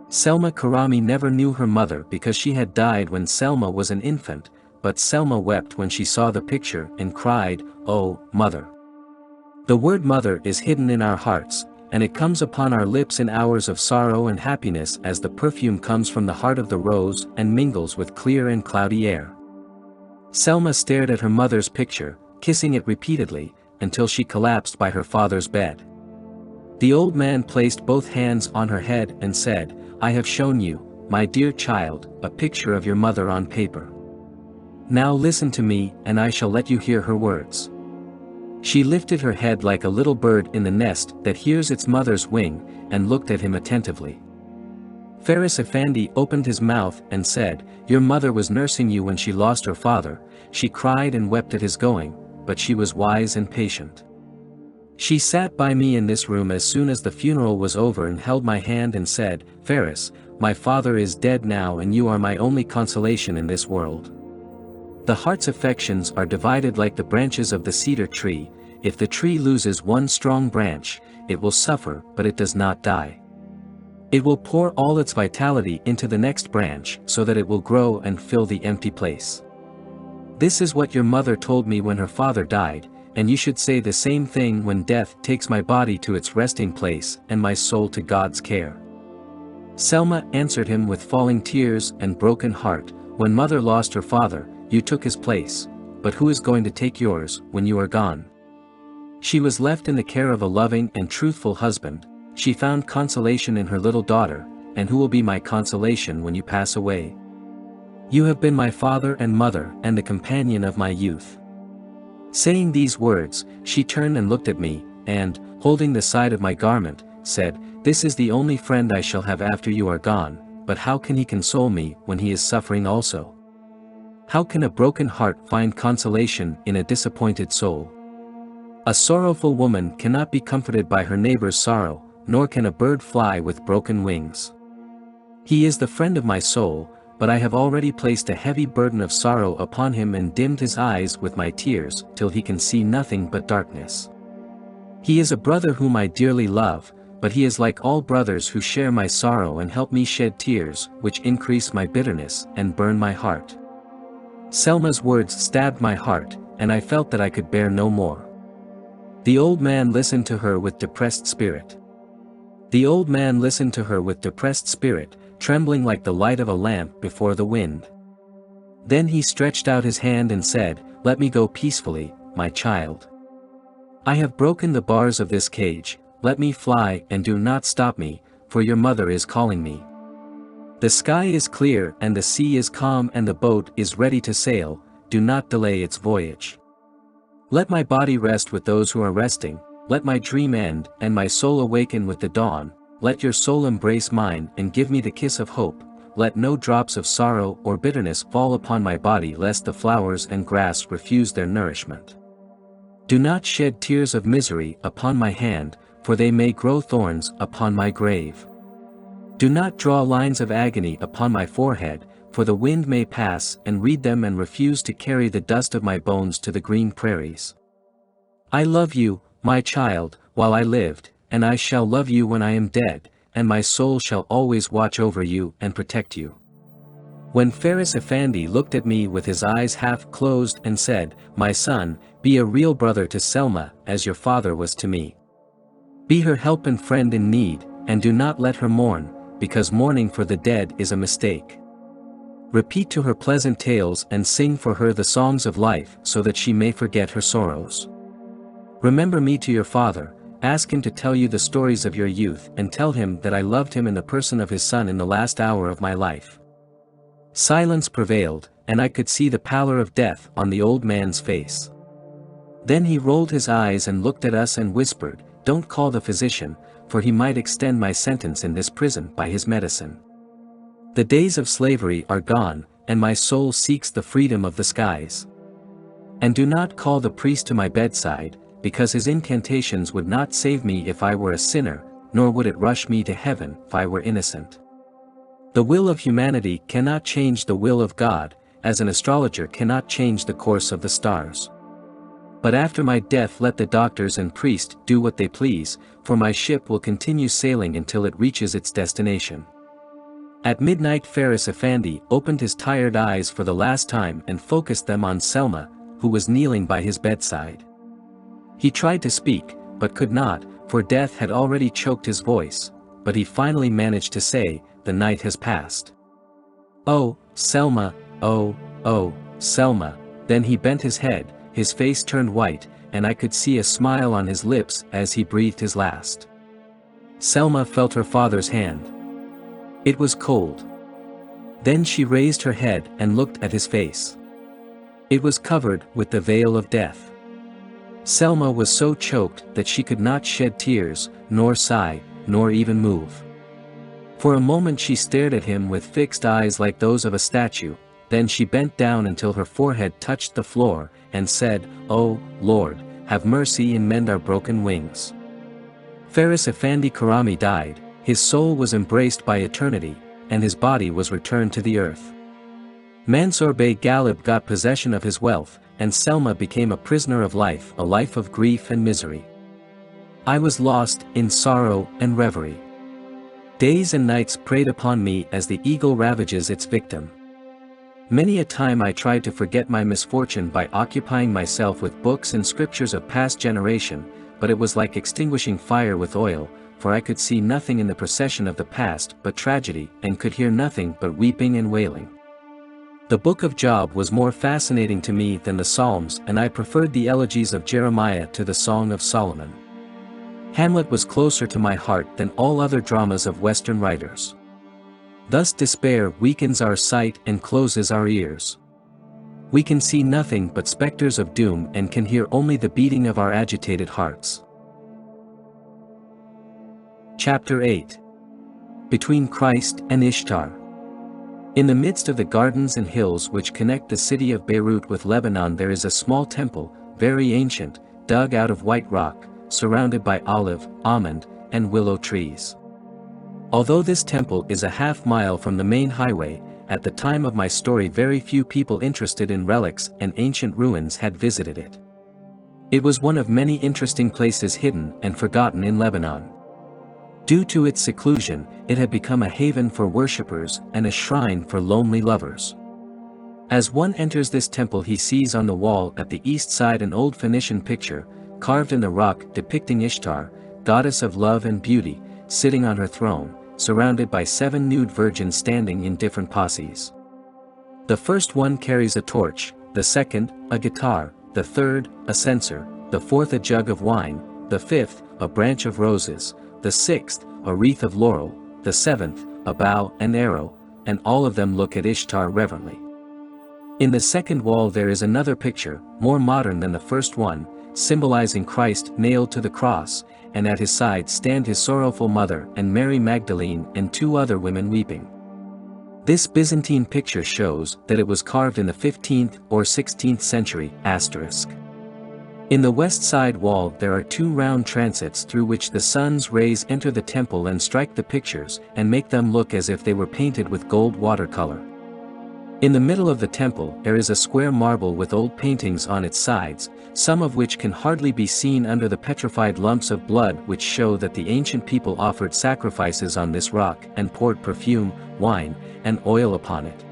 Selma Karamy never knew her mother because she had died when Selma was an infant, but Selma wept when she saw the picture and cried, "Oh, mother!" The word mother is hidden in our hearts, and it comes upon our lips in hours of sorrow and happiness as the perfume comes from the heart of the rose and mingles with clear and cloudy air. Selma stared at her mother's picture, kissing it repeatedly, until she collapsed by her father's bed. The old man placed both hands on her head and said, "I have shown you, my dear child, a picture of your mother on paper. Now listen to me and I shall let you hear her words." She lifted her head like a little bird in the nest that hears its mother's wing, and looked at him attentively. Faris Effendi opened his mouth and said, "Your mother was nursing you when she lost her father. She cried and wept at his going, but she was wise and patient. She sat by me in this room as soon as the funeral was over and held my hand and said, 'Faris, my father is dead now and you are my only consolation in this world.' The heart's affections are divided like the branches of the cedar tree. If the tree loses one strong branch, it will suffer but it does not die. It will pour all its vitality into the next branch so that it will grow and fill the empty place. This is what your mother told me when her father died, and you should say the same thing when death takes my body to its resting place and my soul to God's care." Selma answered him with falling tears and broken heart, "When mother lost her father, you took his place, but who is going to take yours when you are gone? She was left in the care of a loving and truthful husband. She found consolation in her little daughter, and who will be my consolation when you pass away? You have been my father and mother and the companion of my youth." Saying these words, she turned and looked at me, and, holding the side of my garment, said, "This is the only friend I shall have after you are gone, but how can he console me when he is suffering also? How can a broken heart find consolation in a disappointed soul? A sorrowful woman cannot be comforted by her neighbor's sorrow, nor can a bird fly with broken wings. He is the friend of my soul, but I have already placed a heavy burden of sorrow upon him and dimmed his eyes with my tears till he can see nothing but darkness. He is a brother whom I dearly love, but he is like all brothers who share my sorrow and help me shed tears which increase my bitterness and burn my heart." Selma's words stabbed my heart, and I felt that I could bear no more. The old man listened to her with depressed spirit. Trembling like the light of a lamp before the wind. Then he stretched out his hand and said, "Let me go peacefully, my child. I have broken the bars of this cage, let me fly and do not stop me, for your mother is calling me. The sky is clear and the sea is calm and the boat is ready to sail, do not delay its voyage. Let my body rest with those who are resting, let my dream end and my soul awaken with the dawn, let your soul embrace mine and give me the kiss of hope, let no drops of sorrow or bitterness fall upon my body lest the flowers and grass refuse their nourishment. Do not shed tears of misery upon my hand, for they may grow thorns upon my grave. Do not draw lines of agony upon my forehead, for the wind may pass and read them and refuse to carry the dust of my bones to the green prairies. I love you, my child, while I lived, and I shall love you when I am dead, and my soul shall always watch over you and protect you. When Faris Effendi looked at me with his eyes half closed and said, My son, be a real brother to Selma as your father was to me. Be her help and friend in need, and do not let her mourn, because mourning for the dead is a mistake. Repeat to her pleasant tales and sing for her the songs of life so that she may forget her sorrows. Remember me to your father, ask him to tell you the stories of your youth and tell him that I loved him in the person of his son in the last hour of my life. Silence prevailed, and I could see the pallor of death on the old man's face. Then he rolled his eyes and looked at us and whispered, Don't call the physician, for he might extend my sentence in this prison by his medicine. The days of slavery are gone, and my soul seeks the freedom of the skies. And do not call the priest to my bedside, because his incantations would not save me if I were a sinner, nor would it rush me to heaven if I were innocent. The will of humanity cannot change the will of God, as an astrologer cannot change the course of the stars. But after my death let the doctors and priests do what they please, for my ship will continue sailing until it reaches its destination. At midnight Faris Effendi opened his tired eyes for the last time and focused them on Selma, who was kneeling by his bedside. He tried to speak, but could not, for death had already choked his voice, but he finally managed to say, The night has passed. Oh, Selma, oh, Selma. Then he bent his head, his face turned white, and I could see a smile on his lips as he breathed his last. Selma felt her father's hand. It was cold. Then she raised her head and looked at his face. It was covered with the veil of death. Selma was so choked that she could not shed tears, nor sigh, nor even move. For a moment she stared at him with fixed eyes like those of a statue, then she bent down until her forehead touched the floor, and said, Oh, Lord, have mercy and mend our broken wings. Faris Effendi Karamy died, his soul was embraced by eternity, and his body was returned to the earth. Mansour Bey Ghalib got possession of his wealth, and Selma became a prisoner of life, a life of grief and misery. I was lost in sorrow and reverie. Days and nights preyed upon me as the eagle ravages its victim. Many a time I tried to forget my misfortune by occupying myself with books and scriptures of past generation, but it was like extinguishing fire with oil, for I could see nothing in the procession of the past but tragedy and could hear nothing but weeping and wailing. The book of Job was more fascinating to me than the Psalms, and I preferred the elegies of Jeremiah to the Song of Solomon. Hamlet was closer to my heart than all other dramas of Western writers. Thus despair weakens our sight and closes our ears. We can see nothing but specters of doom and can hear only the beating of our agitated hearts. Chapter 8. Between Christ and Ishtar. In the midst of the gardens and hills which connect the city of Beirut with Lebanon there is a small temple, very ancient, dug out of white rock, surrounded by olive, almond, and willow trees. Although this temple is a half-mile from the main highway, at the time of my story very few people interested in relics and ancient ruins had visited it. It was one of many interesting places hidden and forgotten in Lebanon. Due to its seclusion, it had become a haven for worshippers and a shrine for lonely lovers. As one enters this temple he sees on the wall at the east side an old Phoenician picture, carved in the rock depicting Ishtar, goddess of love and beauty, sitting on her throne, surrounded by 7 nude virgins standing in different poses. The first one carries a torch, the second, a guitar, the third, a censer, the fourth a jug of wine, the fifth, a branch of roses, the sixth, a wreath of laurel, the seventh, a bow and arrow, and all of them look at Ishtar reverently. In the second wall there is another picture, more modern than the first one, symbolizing Christ nailed to the cross, and at his side stand his sorrowful mother and Mary Magdalene and two other women weeping. This Byzantine picture shows that it was carved in the 15th or 16th century. In the west side wall there are two round transits through which the sun's rays enter the temple and strike the pictures and make them look as if they were painted with gold watercolor. In the middle of the temple there is a square marble with old paintings on its sides, some of which can hardly be seen under the petrified lumps of blood which show that the ancient people offered sacrifices on this rock and poured perfume, wine, and oil upon it.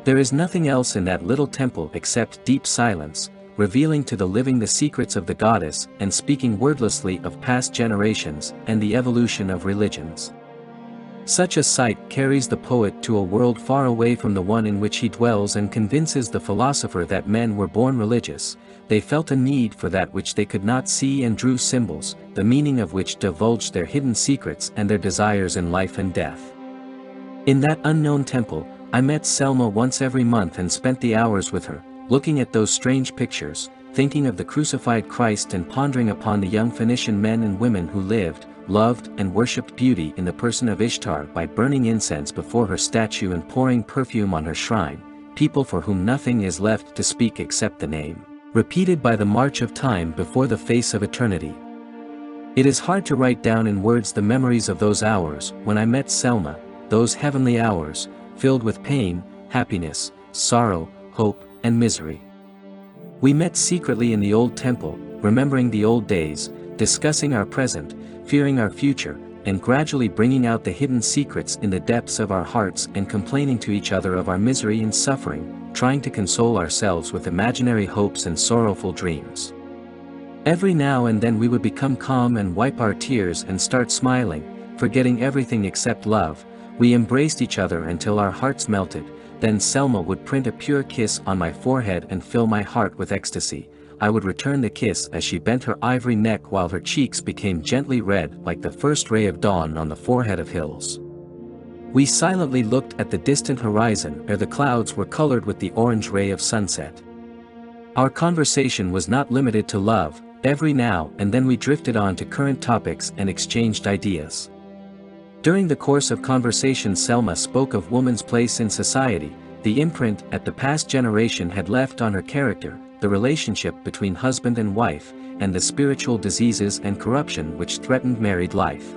There is nothing else in that little temple except deep silence, revealing to the living the secrets of the goddess and speaking wordlessly of past generations and the evolution of religions. Such a sight carries the poet to a world far away from the one in which he dwells and convinces the philosopher that men were born religious. They felt a need for that which they could not see and drew symbols, the meaning of which divulged their hidden secrets and their desires in life and death. In that unknown temple, I met Selma once every month and spent the hours with her, looking at those strange pictures, thinking of the crucified Christ and pondering upon the young Phoenician men and women who lived, loved and worshipped beauty in the person of Ishtar by burning incense before her statue and pouring perfume on her shrine, people for whom nothing is left to speak except the name, repeated by the march of time before the face of eternity. It is hard to write down in words the memories of those hours when I met Selma, those heavenly hours, filled with pain, happiness, sorrow, hope, and misery. We met secretly in the old temple, remembering the old days, discussing our present, fearing our future, and gradually bringing out the hidden secrets in the depths of our hearts and complaining to each other of our misery and suffering, trying to console ourselves with imaginary hopes and sorrowful dreams. Every now and then we would become calm and wipe our tears and start smiling, forgetting everything except love. We embraced each other until our hearts melted, then Selma would print a pure kiss on my forehead and fill my heart with ecstasy. I would return the kiss as she bent her ivory neck while her cheeks became gently red like the first ray of dawn on the forehead of hills. We silently looked at the distant horizon where the clouds were colored with the orange ray of sunset. Our conversation was not limited to love. Every now and then we drifted on to current topics and exchanged ideas. During the course of conversation Selma spoke of woman's place in society, the imprint that the past generation had left on her character, the relationship between husband and wife, and the spiritual diseases and corruption which threatened married life.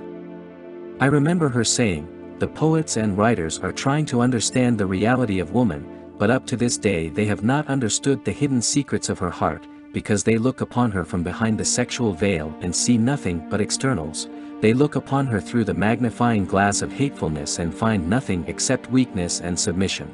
I remember her saying, "The poets and writers are trying to understand the reality of woman, but up to this day they have not understood the hidden secrets of her heart, because they look upon her from behind the sexual veil and see nothing but externals. They look upon her through the magnifying glass of hatefulness and find nothing except weakness and submission."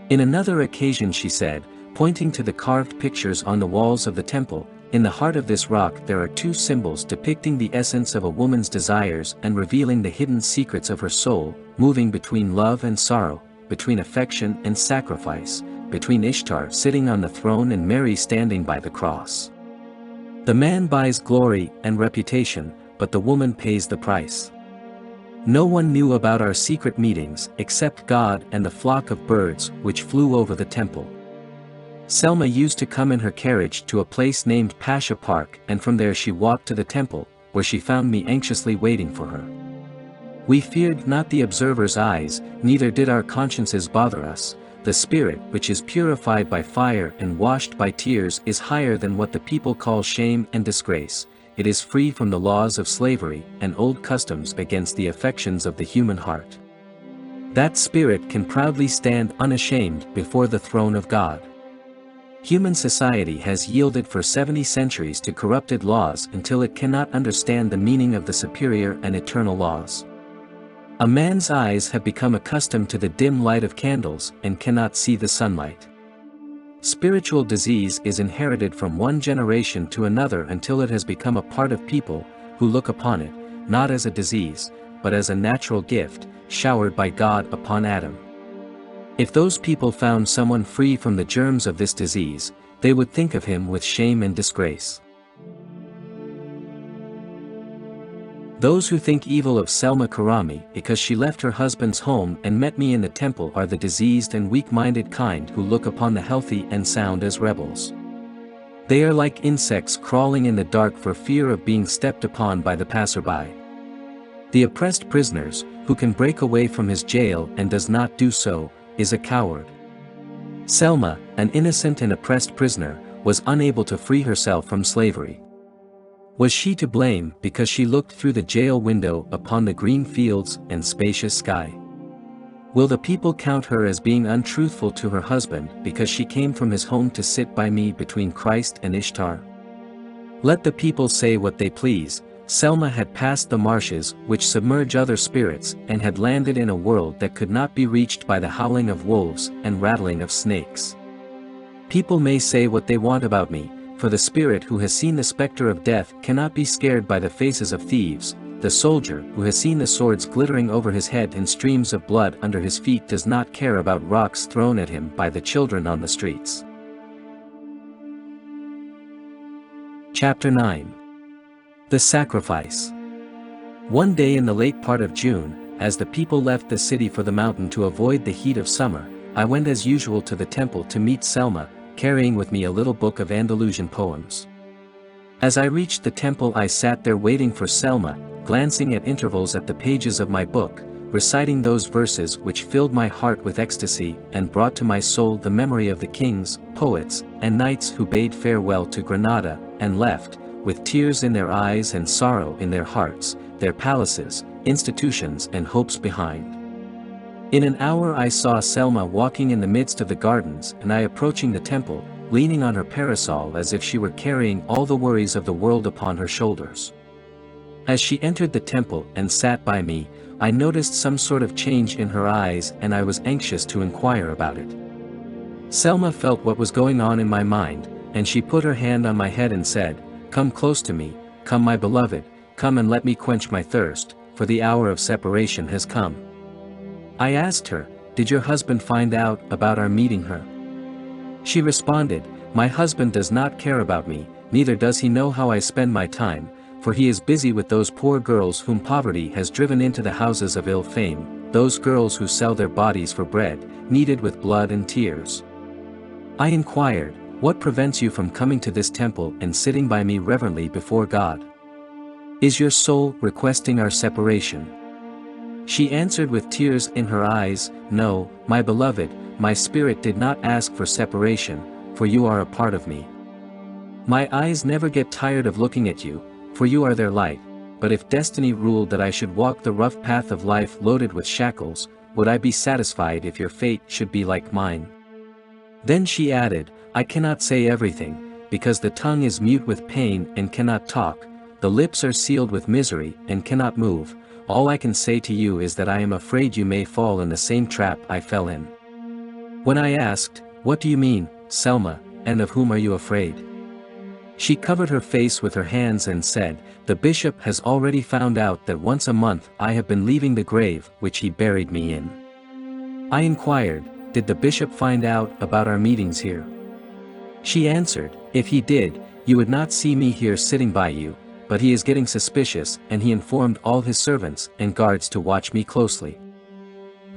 In another occasion she said, pointing to the carved pictures on the walls of the temple, "In the heart of this rock there are two symbols depicting the essence of a woman's desires and revealing the hidden secrets of her soul, moving between love and sorrow, between affection and sacrifice, between Ishtar sitting on the throne and Mary standing by the cross. The man buys glory and reputation, but the woman pays the price. No one knew about our secret meetings except God and the flock of birds which flew over the temple. Selma used to come in her carriage to a place named Pasha Park, and from there she walked to the temple, where she found me anxiously waiting for her. We feared not the observer's eyes, neither did our consciences bother us. The spirit which is purified by fire and washed by tears is higher than what the people call shame and disgrace. It is free from the laws of slavery and old customs against the affections of the human heart. That spirit can proudly stand unashamed before the throne of God. Human society has yielded for 70 centuries to corrupted laws until it cannot understand the meaning of the superior and eternal laws. A man's eyes have become accustomed to the dim light of candles and cannot see the sunlight. Spiritual disease is inherited from one generation to another until it has become a part of people, who look upon it, not as a disease, but as a natural gift, showered by God upon Adam. If those people found someone free from the germs of this disease, they would think of him with shame and disgrace. Those who think evil of Selma Karamy because she left her husband's home and met me in the temple are the diseased and weak-minded kind who look upon the healthy and sound as rebels. They are like insects crawling in the dark for fear of being stepped upon by the passerby. The oppressed prisoners, who can break away from his jail and does not do so, is a coward. Selma, an innocent and oppressed prisoner, was unable to free herself from slavery. Was she to blame because she looked through the jail window upon the green fields and spacious sky? Will the people count her as being untruthful to her husband because she came from his home to sit by me between Christ and Ishtar? Let the people say what they please. Selma had passed the marshes which submerge other spirits and had landed in a world that could not be reached by the howling of wolves and rattling of snakes. People may say what they want about me, for the spirit who has seen the specter of death cannot be scared by the faces of thieves. The soldier who has seen the swords glittering over his head and streams of blood under his feet does not care about rocks thrown at him by the children on the streets. Chapter 9. The Sacrifice. One day in the late part of June, as the people left the city for the mountain to avoid the heat of summer, I went as usual to the temple to meet Selma, carrying with me a little book of Andalusian poems. As I reached the temple, I sat there waiting for Selma, glancing at intervals at the pages of my book, reciting those verses which filled my heart with ecstasy and brought to my soul the memory of the kings, poets, and knights who bade farewell to Granada, and left, with tears in their eyes and sorrow in their hearts, their palaces, institutions and hopes behind. In an hour I saw Selma walking in the midst of the gardens and I approaching the temple, leaning on her parasol as if she were carrying all the worries of the world upon her shoulders. As she entered the temple and sat by me, I noticed some sort of change in her eyes and I was anxious to inquire about it. Selma felt what was going on in my mind, and she put her hand on my head and said, "Come close to me, come my beloved, come and let me quench my thirst, for the hour of separation has come." I asked her, "Did your husband find out about our meeting her?" She responded, "My husband does not care about me, neither does he know how I spend my time, for he is busy with those poor girls whom poverty has driven into the houses of ill fame, those girls who sell their bodies for bread, kneaded with blood and tears." I inquired, "What prevents you from coming to this temple and sitting by me reverently before God? Is your soul requesting our separation?" She answered with tears in her eyes, "No, my beloved, my spirit did not ask for separation, for you are a part of me. My eyes never get tired of looking at you, for you are their light, but if destiny ruled that I should walk the rough path of life loaded with shackles, would I be satisfied if your fate should be like mine?" Then she added, "I cannot say everything, because the tongue is mute with pain and cannot talk, the lips are sealed with misery and cannot move. All I can say to you is that I am afraid you may fall in the same trap I fell in." When I asked, "What do you mean, Selma, and of whom are you afraid?" she covered her face with her hands and said, "The bishop has already found out that once a month I have been leaving the grave which he buried me in." I inquired, "Did the bishop find out about our meetings here?" She answered, "If he did, you would not see me here sitting by you, but he is getting suspicious and he informed all his servants and guards to watch me closely.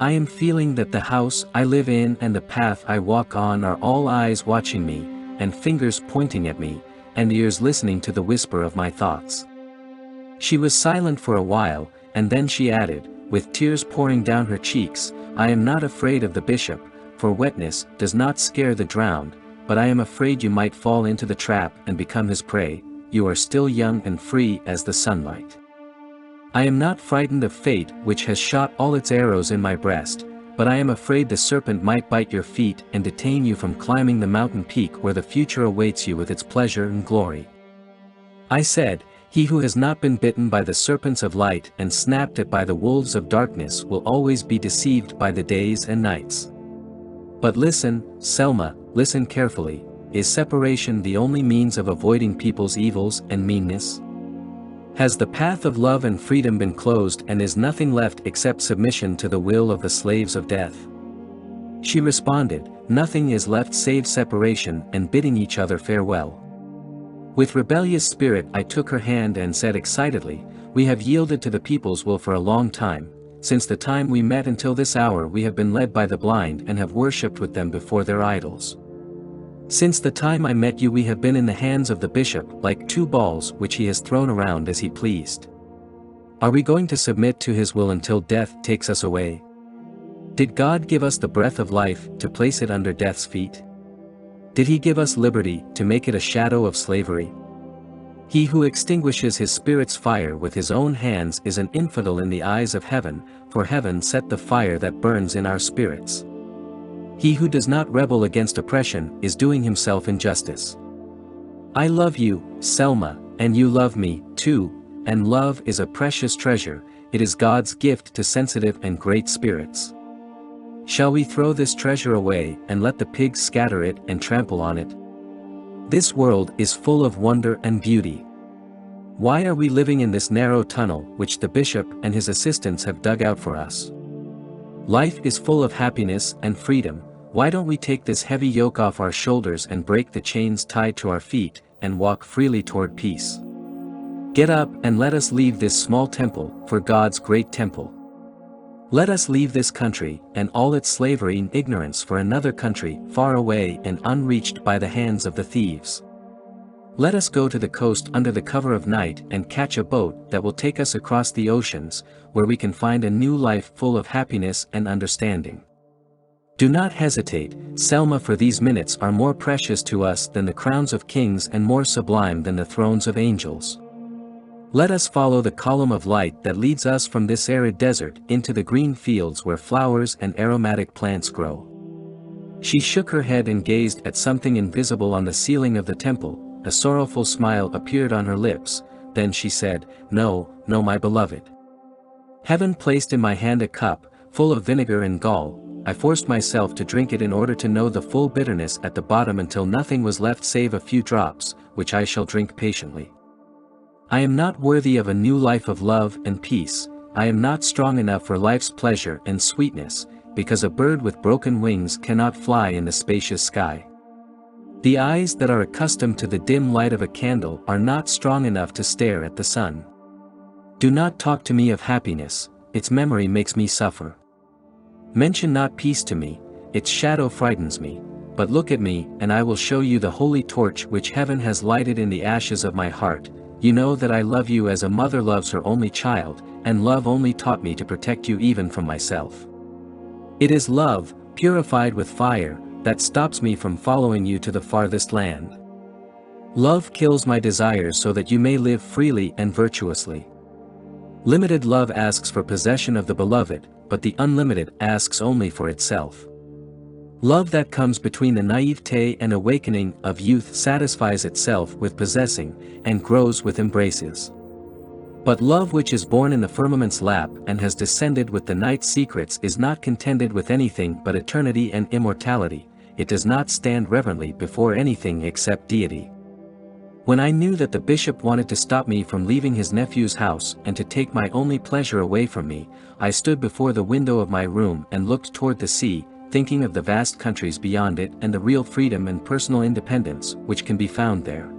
I am feeling that the house I live in and the path I walk on are all eyes watching me, and fingers pointing at me, and ears listening to the whisper of my thoughts." She was silent for a while, and then she added, with tears pouring down her cheeks, "I am not afraid of the bishop, for wetness does not scare the drowned, but I am afraid you might fall into the trap and become his prey. You are still young and free as the sunlight. I am not frightened of fate which has shot all its arrows in my breast, but I am afraid the serpent might bite your feet and detain you from climbing the mountain peak where the future awaits you with its pleasure and glory." I said, "He who has not been bitten by the serpents of light and snapped at by the wolves of darkness will always be deceived by the days and nights. But listen, Selma, listen carefully. Is separation the only means of avoiding people's evils and meanness? Has the path of love and freedom been closed and is nothing left except submission to the will of the slaves of death?" She responded, "Nothing is left save separation and bidding each other farewell." With rebellious spirit I took her hand and said excitedly, We have yielded to the people's will for a long time. Since the time we met until this hour we have been led by the blind and have worshipped with them before their idols. Since the time I met you we have been in the hands of the bishop like two balls which he has thrown around as he pleased. Are we going to submit to his will until death takes us away? Did God give us the breath of life to place it under death's feet? Did he give us liberty to make it a shadow of slavery? He who extinguishes his spirit's fire with his own hands is an infidel in the eyes of heaven, for heaven set the fire that burns in our spirits. He who does not rebel against oppression is doing himself injustice. I love you, Selma, and you love me, too, and love is a precious treasure, it is God's gift to sensitive and great spirits. Shall we throw this treasure away and let the pigs scatter it and trample on it? This world is full of wonder and beauty. Why are we living in this narrow tunnel which the bishop and his assistants have dug out for us? Life is full of happiness and freedom. Why don't we take this heavy yoke off our shoulders and break the chains tied to our feet, and walk freely toward peace? Get up and let us leave this small temple for God's great temple. Let us leave this country and all its slavery and ignorance for another country far away and unreached by the hands of the thieves. Let us go to the coast under the cover of night and catch a boat that will take us across the oceans, where we can find a new life full of happiness and understanding. Do not hesitate, Selma, for these minutes are more precious to us than the crowns of kings and more sublime than the thrones of angels. Let us follow the column of light that leads us from this arid desert into the green fields where flowers and aromatic plants grow. She shook her head and gazed at something invisible on the ceiling of the temple. A sorrowful smile appeared on her lips, then she said, "No, no, my beloved. Heaven placed in my hand a cup, full of vinegar and gall. I forced myself to drink it in order to know the full bitterness at the bottom until nothing was left save a few drops, which I shall drink patiently. I am not worthy of a new life of love and peace, I am not strong enough for life's pleasure and sweetness, because a bird with broken wings cannot fly in the spacious sky. The eyes that are accustomed to the dim light of a candle are not strong enough to stare at the sun. Do not talk to me of happiness, its memory makes me suffer. Mention not peace to me, its shadow frightens me, but look at me and I will show you the holy torch which heaven has lighted in the ashes of my heart. You know that I love you as a mother loves her only child, and love only taught me to protect you even from myself. It is love, purified with fire, that stops me from following you to the farthest land. Love kills my desires so that you may live freely and virtuously. Limited love asks for possession of the beloved, but the unlimited asks only for itself. Love that comes between the naivete and awakening of youth satisfies itself with possessing, and grows with embraces. But love which is born in the firmament's lap and has descended with the night's secrets is not contented with anything but eternity and immortality, it does not stand reverently before anything except deity. When I knew that the bishop wanted to stop me from leaving his nephew's house and to take my only pleasure away from me, I stood before the window of my room and looked toward the sea, thinking of the vast countries beyond it and the real freedom and personal independence which can be found there.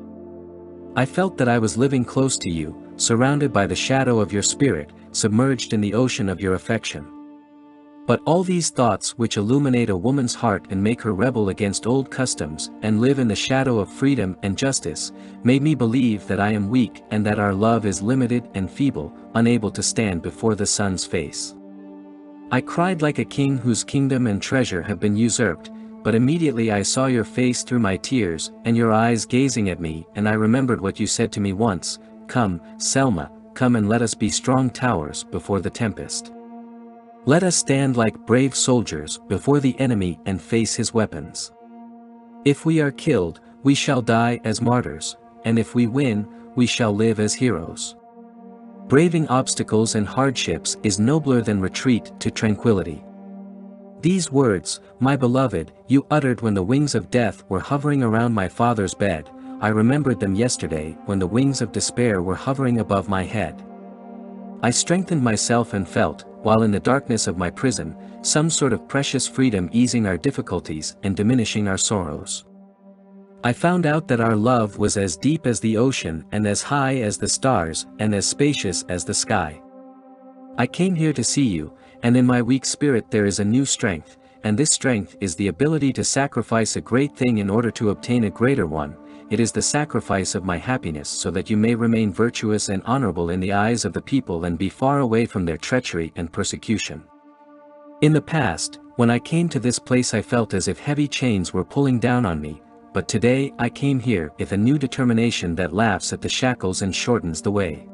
I felt that I was living close to you, surrounded by the shadow of your spirit, submerged in the ocean of your affection. But all these thoughts which illuminate a woman's heart and make her rebel against old customs and live in the shadow of freedom and justice, made me believe that I am weak and that our love is limited and feeble, unable to stand before the sun's face. I cried like a king whose kingdom and treasure have been usurped, but immediately I saw your face through my tears and your eyes gazing at me, and I remembered what you said to me once, "Come, Selma, come and let us be strong towers before the tempest. Let us stand like brave soldiers before the enemy and face his weapons. If we are killed, we shall die as martyrs, and if we win, we shall live as heroes. Braving obstacles and hardships is nobler than retreat to tranquility." These words, my beloved, you uttered when the wings of death were hovering around my father's bed. I remembered them yesterday when the wings of despair were hovering above my head. I strengthened myself and felt, while in the darkness of my prison, some sort of precious freedom easing our difficulties and diminishing our sorrows. I found out that our love was as deep as the ocean and as high as the stars and as spacious as the sky. I came here to see you, and in my weak spirit there is a new strength, and this strength is the ability to sacrifice a great thing in order to obtain a greater one. It is the sacrifice of my happiness so that you may remain virtuous and honorable in the eyes of the people and be far away from their treachery and persecution. In the past, when I came to this place I felt as if heavy chains were pulling down on me, but today I came here with a new determination that laughs at the shackles and shortens the way.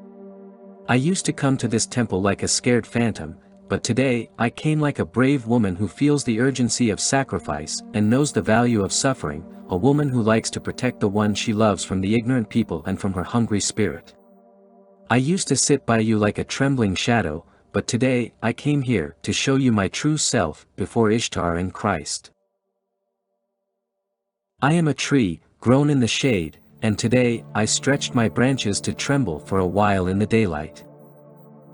I used to come to this temple like a scared phantom, but today I came like a brave woman who feels the urgency of sacrifice and knows the value of suffering, a woman who likes to protect the one she loves from the ignorant people and from her hungry spirit. I used to sit by you like a trembling shadow, but today I came here to show you my true self before Ishtar and Christ. I am a tree, grown in the shade, and today I stretched my branches to tremble for a while in the daylight.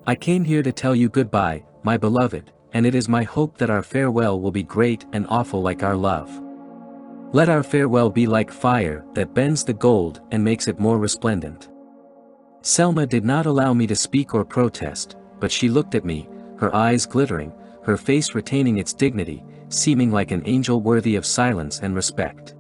I came here to tell you goodbye, my beloved, and it is my hope that our farewell will be great and awful like our love. Let our farewell be like fire that bends the gold and makes it more resplendent. Selma did not allow me to speak or protest, but she looked at me, her eyes glittering, her face retaining its dignity, seeming like an angel worthy of silence and respect.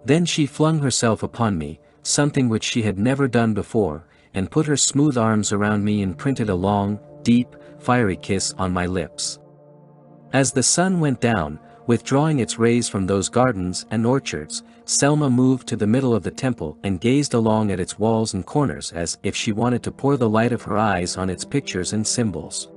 Then she flung herself upon me, something which she had never done before, and put her smooth arms around me and printed a long, deep, fiery kiss on my lips. As the sun went down, withdrawing its rays from those gardens and orchards, Selma moved to the middle of the temple and gazed along at its walls and corners as if she wanted to pour the light of her eyes on its pictures and symbols.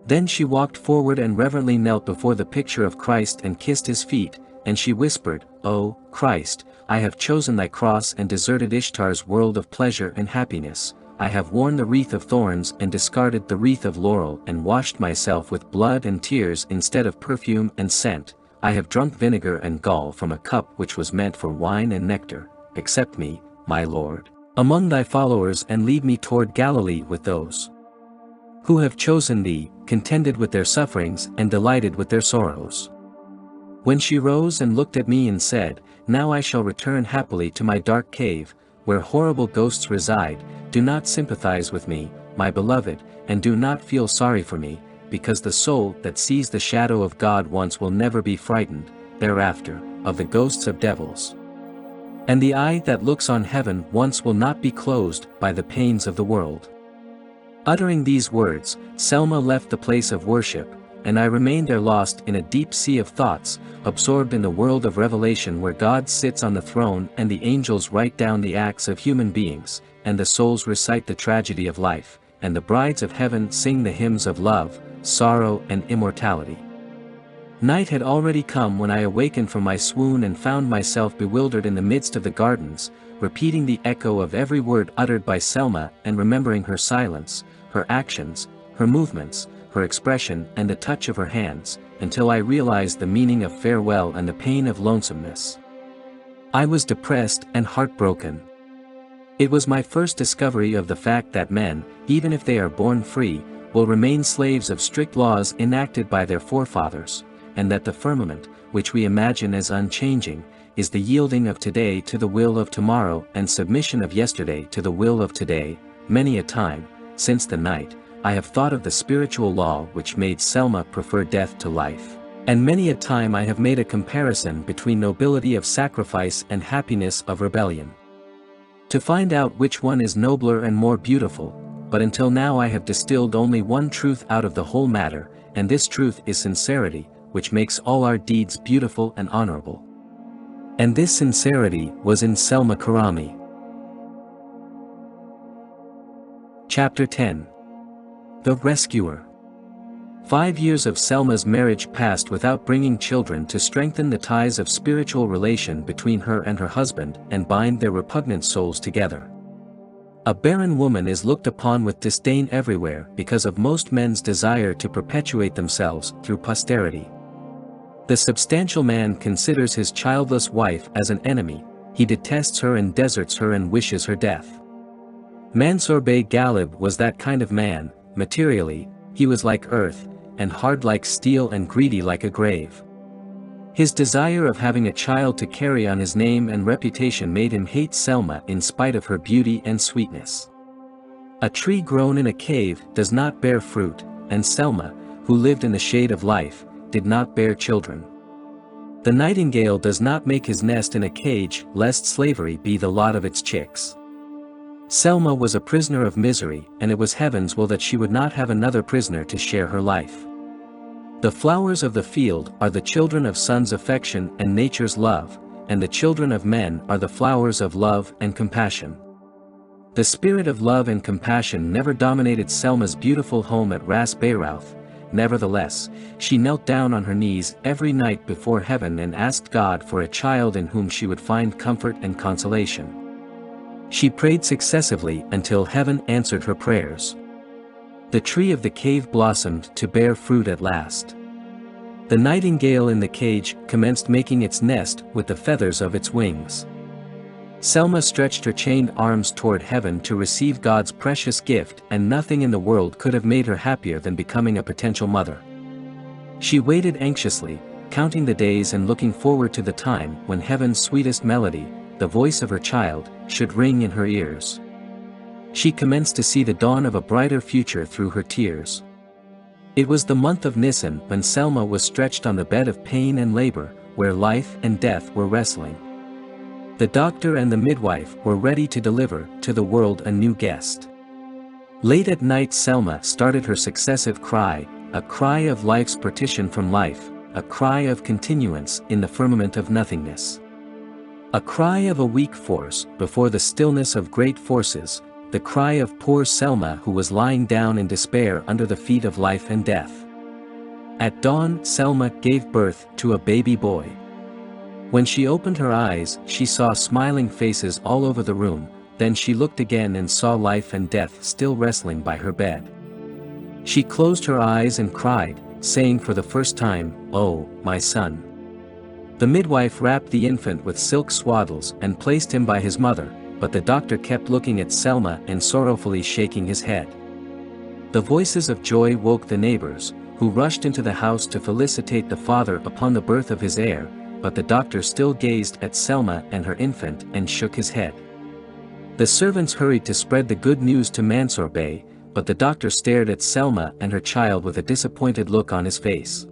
Then she walked forward and reverently knelt before the picture of Christ and kissed his feet, and she whispered, "O Christ, I have chosen thy cross and deserted Ishtar's world of pleasure and happiness. I have worn the wreath of thorns and discarded the wreath of laurel and washed myself with blood and tears instead of perfume and scent. I have drunk vinegar and gall from a cup which was meant for wine and nectar. Accept me, my Lord, among thy followers and lead me toward Galilee with those who have chosen thee, contended with their sufferings and delighted with their sorrows." When she rose and looked at me and said, "Now I shall return happily to my dark cave, where horrible ghosts reside, do not sympathize with me, my beloved, and do not feel sorry for me, because the soul that sees the shadow of God once will never be frightened, thereafter, of the ghosts of devils. And the eye that looks on heaven once will not be closed by the pains of the world." Uttering these words, Selma left the place of worship, and I remained there lost in a deep sea of thoughts, absorbed in the world of revelation where God sits on the throne and the angels write down the acts of human beings, and the souls recite the tragedy of life, and the brides of heaven sing the hymns of love, sorrow and immortality. Night had already come when I awakened from my swoon and found myself bewildered in the midst of the gardens, repeating the echo of every word uttered by Selma and remembering her silence, her actions, her movements, her expression and the touch of her hands, until I realized the meaning of farewell and the pain of lonesomeness. I was depressed and heartbroken. It was my first discovery of the fact that men, even if they are born free, will remain slaves of strict laws enacted by their forefathers, and that the firmament, which we imagine as unchanging, is the yielding of today to the will of tomorrow and submission of yesterday to the will of today. Many a time, since the night, I have thought of the spiritual law which made Selma prefer death to life, and many a time I have made a comparison between nobility of sacrifice and happiness of rebellion, to find out which one is nobler and more beautiful, but until now I have distilled only one truth out of the whole matter, and this truth is sincerity, which makes all our deeds beautiful and honorable. And this sincerity was in Selma Karamy. Chapter 10. The Rescuer. 5 years of Selma's marriage passed without bringing children to strengthen the ties of spiritual relation between her and her husband and bind their repugnant souls together. A barren woman is looked upon with disdain everywhere because of most men's desire to perpetuate themselves through posterity. The substantial man considers his childless wife as an enemy, he detests her and deserts her and wishes her death. Mansour Bey Ghalib was that kind of man. Materially, he was like earth, and hard like steel and greedy like a grave. His desire of having a child to carry on his name and reputation made him hate Selma in spite of her beauty and sweetness. A tree grown in a cave does not bear fruit, and Selma, who lived in the shade of life, did not bear children. The nightingale does not make his nest in a cage lest slavery be the lot of its chicks. Selma was a prisoner of misery, and it was heaven's will that she would not have another prisoner to share her life. The flowers of the field are the children of sun's affection and nature's love, and the children of men are the flowers of love and compassion. The spirit of love and compassion never dominated Selma's beautiful home at Ras Beirut. Nevertheless, she knelt down on her knees every night before heaven and asked God for a child in whom she would find comfort and consolation. She prayed successively until heaven answered her prayers. The tree of the cave blossomed to bear fruit at last. The nightingale in the cage commenced making its nest with the feathers of its wings. Selma stretched her chained arms toward heaven to receive God's precious gift, and nothing in the world could have made her happier than becoming a potential mother. She waited anxiously, counting the days and looking forward to the time when heaven's sweetest melody, the voice of her child, should ring in her ears. She commenced to see the dawn of a brighter future through her tears. It was the month of Nisan when Selma was stretched on the bed of pain and labor, where life and death were wrestling. The doctor and the midwife were ready to deliver to the world a new guest. Late at night Selma started her successive cry, a cry of life's partition from life, a cry of continuance in the firmament of nothingness. A cry of a weak force before the stillness of great forces, the cry of poor Selma who was lying down in despair under the feet of life and death. At dawn Selma gave birth to a baby boy. When she opened her eyes, she saw smiling faces all over the room, then she looked again and saw life and death still wrestling by her bed. She closed her eyes and cried, saying for the first time, "Oh, my son." The midwife wrapped the infant with silk swaddles and placed him by his mother, but the doctor kept looking at Selma and sorrowfully shaking his head. The voices of joy woke the neighbors, who rushed into the house to felicitate the father upon the birth of his heir, but the doctor still gazed at Selma and her infant and shook his head. The servants hurried to spread the good news to Mansour Bey, but the doctor stared at Selma and her child with a disappointed look on his face.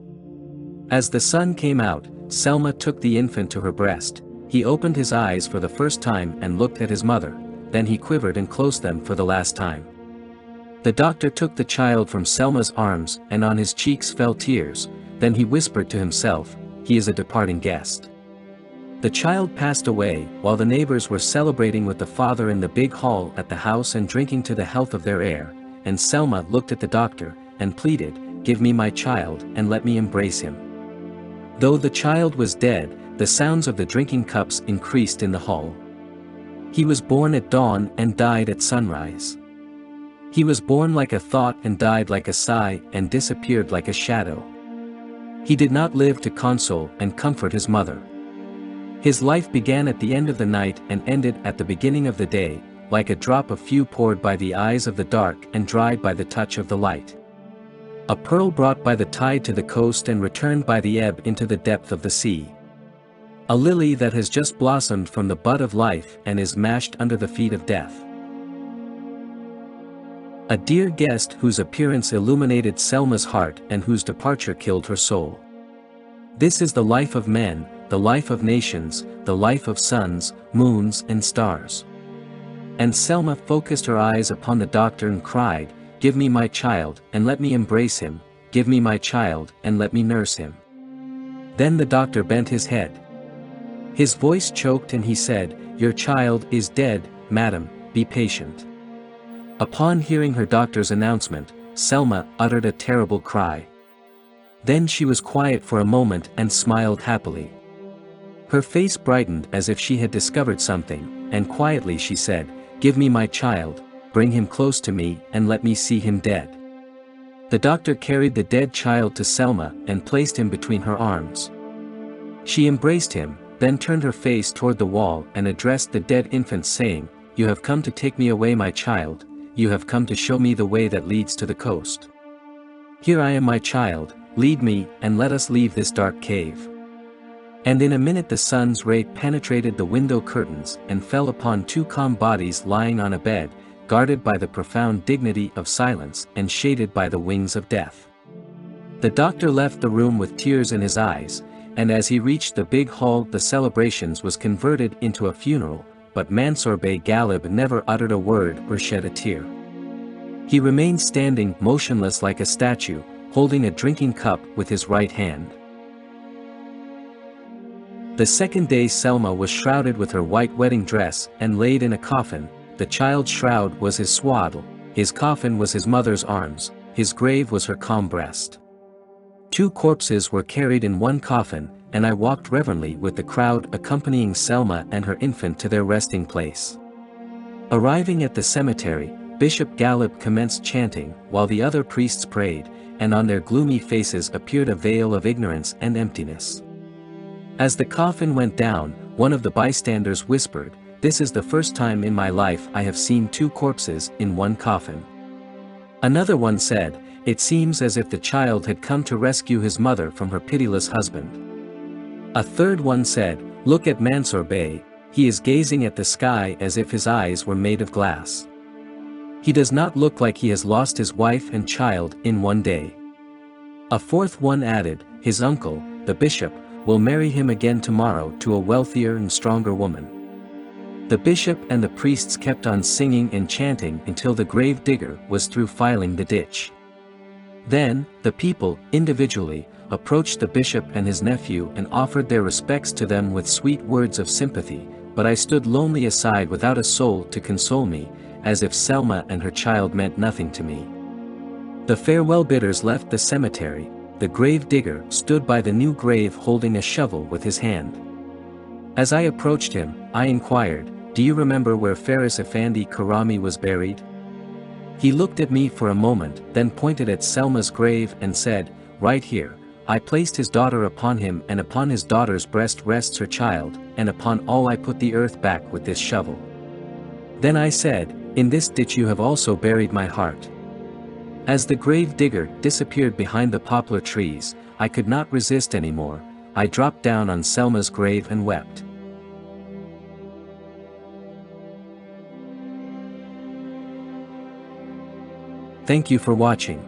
As the sun came out, Selma took the infant to her breast. He opened his eyes for the first time and looked at his mother, then he quivered and closed them for the last time. The doctor took the child from Selma's arms and on his cheeks fell tears, then he whispered to himself, "He is a departing guest." The child passed away while the neighbors were celebrating with the father in the big hall at the house and drinking to the health of their heir, and Selma looked at the doctor and pleaded, "Give me my child and let me embrace him." Though the child was dead, the sounds of the drinking cups increased in the hall. He was born at dawn and died at sunrise. He was born like a thought and died like a sigh and disappeared like a shadow. He did not live to console and comfort his mother. His life began at the end of the night and ended at the beginning of the day, like a drop of dew poured by the eyes of the dark and dried by the touch of the light. A pearl brought by the tide to the coast and returned by the ebb into the depth of the sea. A lily that has just blossomed from the bud of life and is mashed under the feet of death. A dear guest whose appearance illuminated Selma's heart and whose departure killed her soul. This is the life of men, the life of nations, the life of suns, moons and stars. And Selma focused her eyes upon the doctor and cried, "Give me my child and let me embrace him, give me my child and let me nurse him." Then the doctor bent his head. His voice choked and he said, "Your child is dead, madam, be patient." Upon hearing her doctor's announcement, Selma uttered a terrible cry. Then she was quiet for a moment and smiled happily. Her face brightened as if she had discovered something, and quietly she said, "Give me my child, bring him close to me and let me see him dead." The doctor carried the dead child to Selma and placed him between her arms. She embraced him, then turned her face toward the wall and addressed the dead infant saying, "You have come to take me away, my child. You have come to show me the way that leads to the coast. Here I am, my child, lead me and let us leave this dark cave." And in a minute the sun's ray penetrated the window curtains and fell upon two calm bodies lying on a bed, guarded by the profound dignity of silence and shaded by the wings of death. The doctor left the room with tears in his eyes, and as he reached the big hall the celebrations was converted into a funeral, but Mansour Bey Ghalib never uttered a word or shed a tear. He remained standing motionless like a statue, holding a drinking cup with his right hand. The second day Selma was shrouded with her white wedding dress and laid in a coffin. The child's shroud was his swaddle, his coffin was his mother's arms, his grave was her calm breast. 2 corpses were carried in one coffin, and I walked reverently with the crowd accompanying Selma and her infant to their resting place. Arriving at the cemetery, Bishop Ghalib commenced chanting, while the other priests prayed, and on their gloomy faces appeared a veil of ignorance and emptiness. As the coffin went down, one of the bystanders whispered, "This is the first time in my life I have seen 2 corpses in one coffin." Another one said, "It seems as if the child had come to rescue his mother from her pitiless husband." A third one said, "Look at Mansour Bey, he is gazing at the sky as if his eyes were made of glass. He does not look like he has lost his wife and child in one day." A fourth one added, "His uncle, the bishop, will marry him again tomorrow to a wealthier and stronger woman." The bishop and the priests kept on singing and chanting until the grave digger was through filing the ditch. Then, the people, individually, approached the bishop and his nephew and offered their respects to them with sweet words of sympathy, but I stood lonely aside without a soul to console me, as if Selma and her child meant nothing to me. The farewell bidders left the cemetery. The grave digger stood by the new grave holding a shovel with his hand. As I approached him, I inquired, "Do you remember where Faris Effendi Karamy was buried?" He looked at me for a moment, then pointed at Selma's grave and said, "Right here. I placed his daughter upon him, and upon his daughter's breast rests her child, and upon all I put the earth back with this shovel." Then I said, "In this ditch you have also buried my heart." As the grave digger disappeared behind the poplar trees, I could not resist anymore. I dropped down on Selma's grave and wept. Thank you for watching.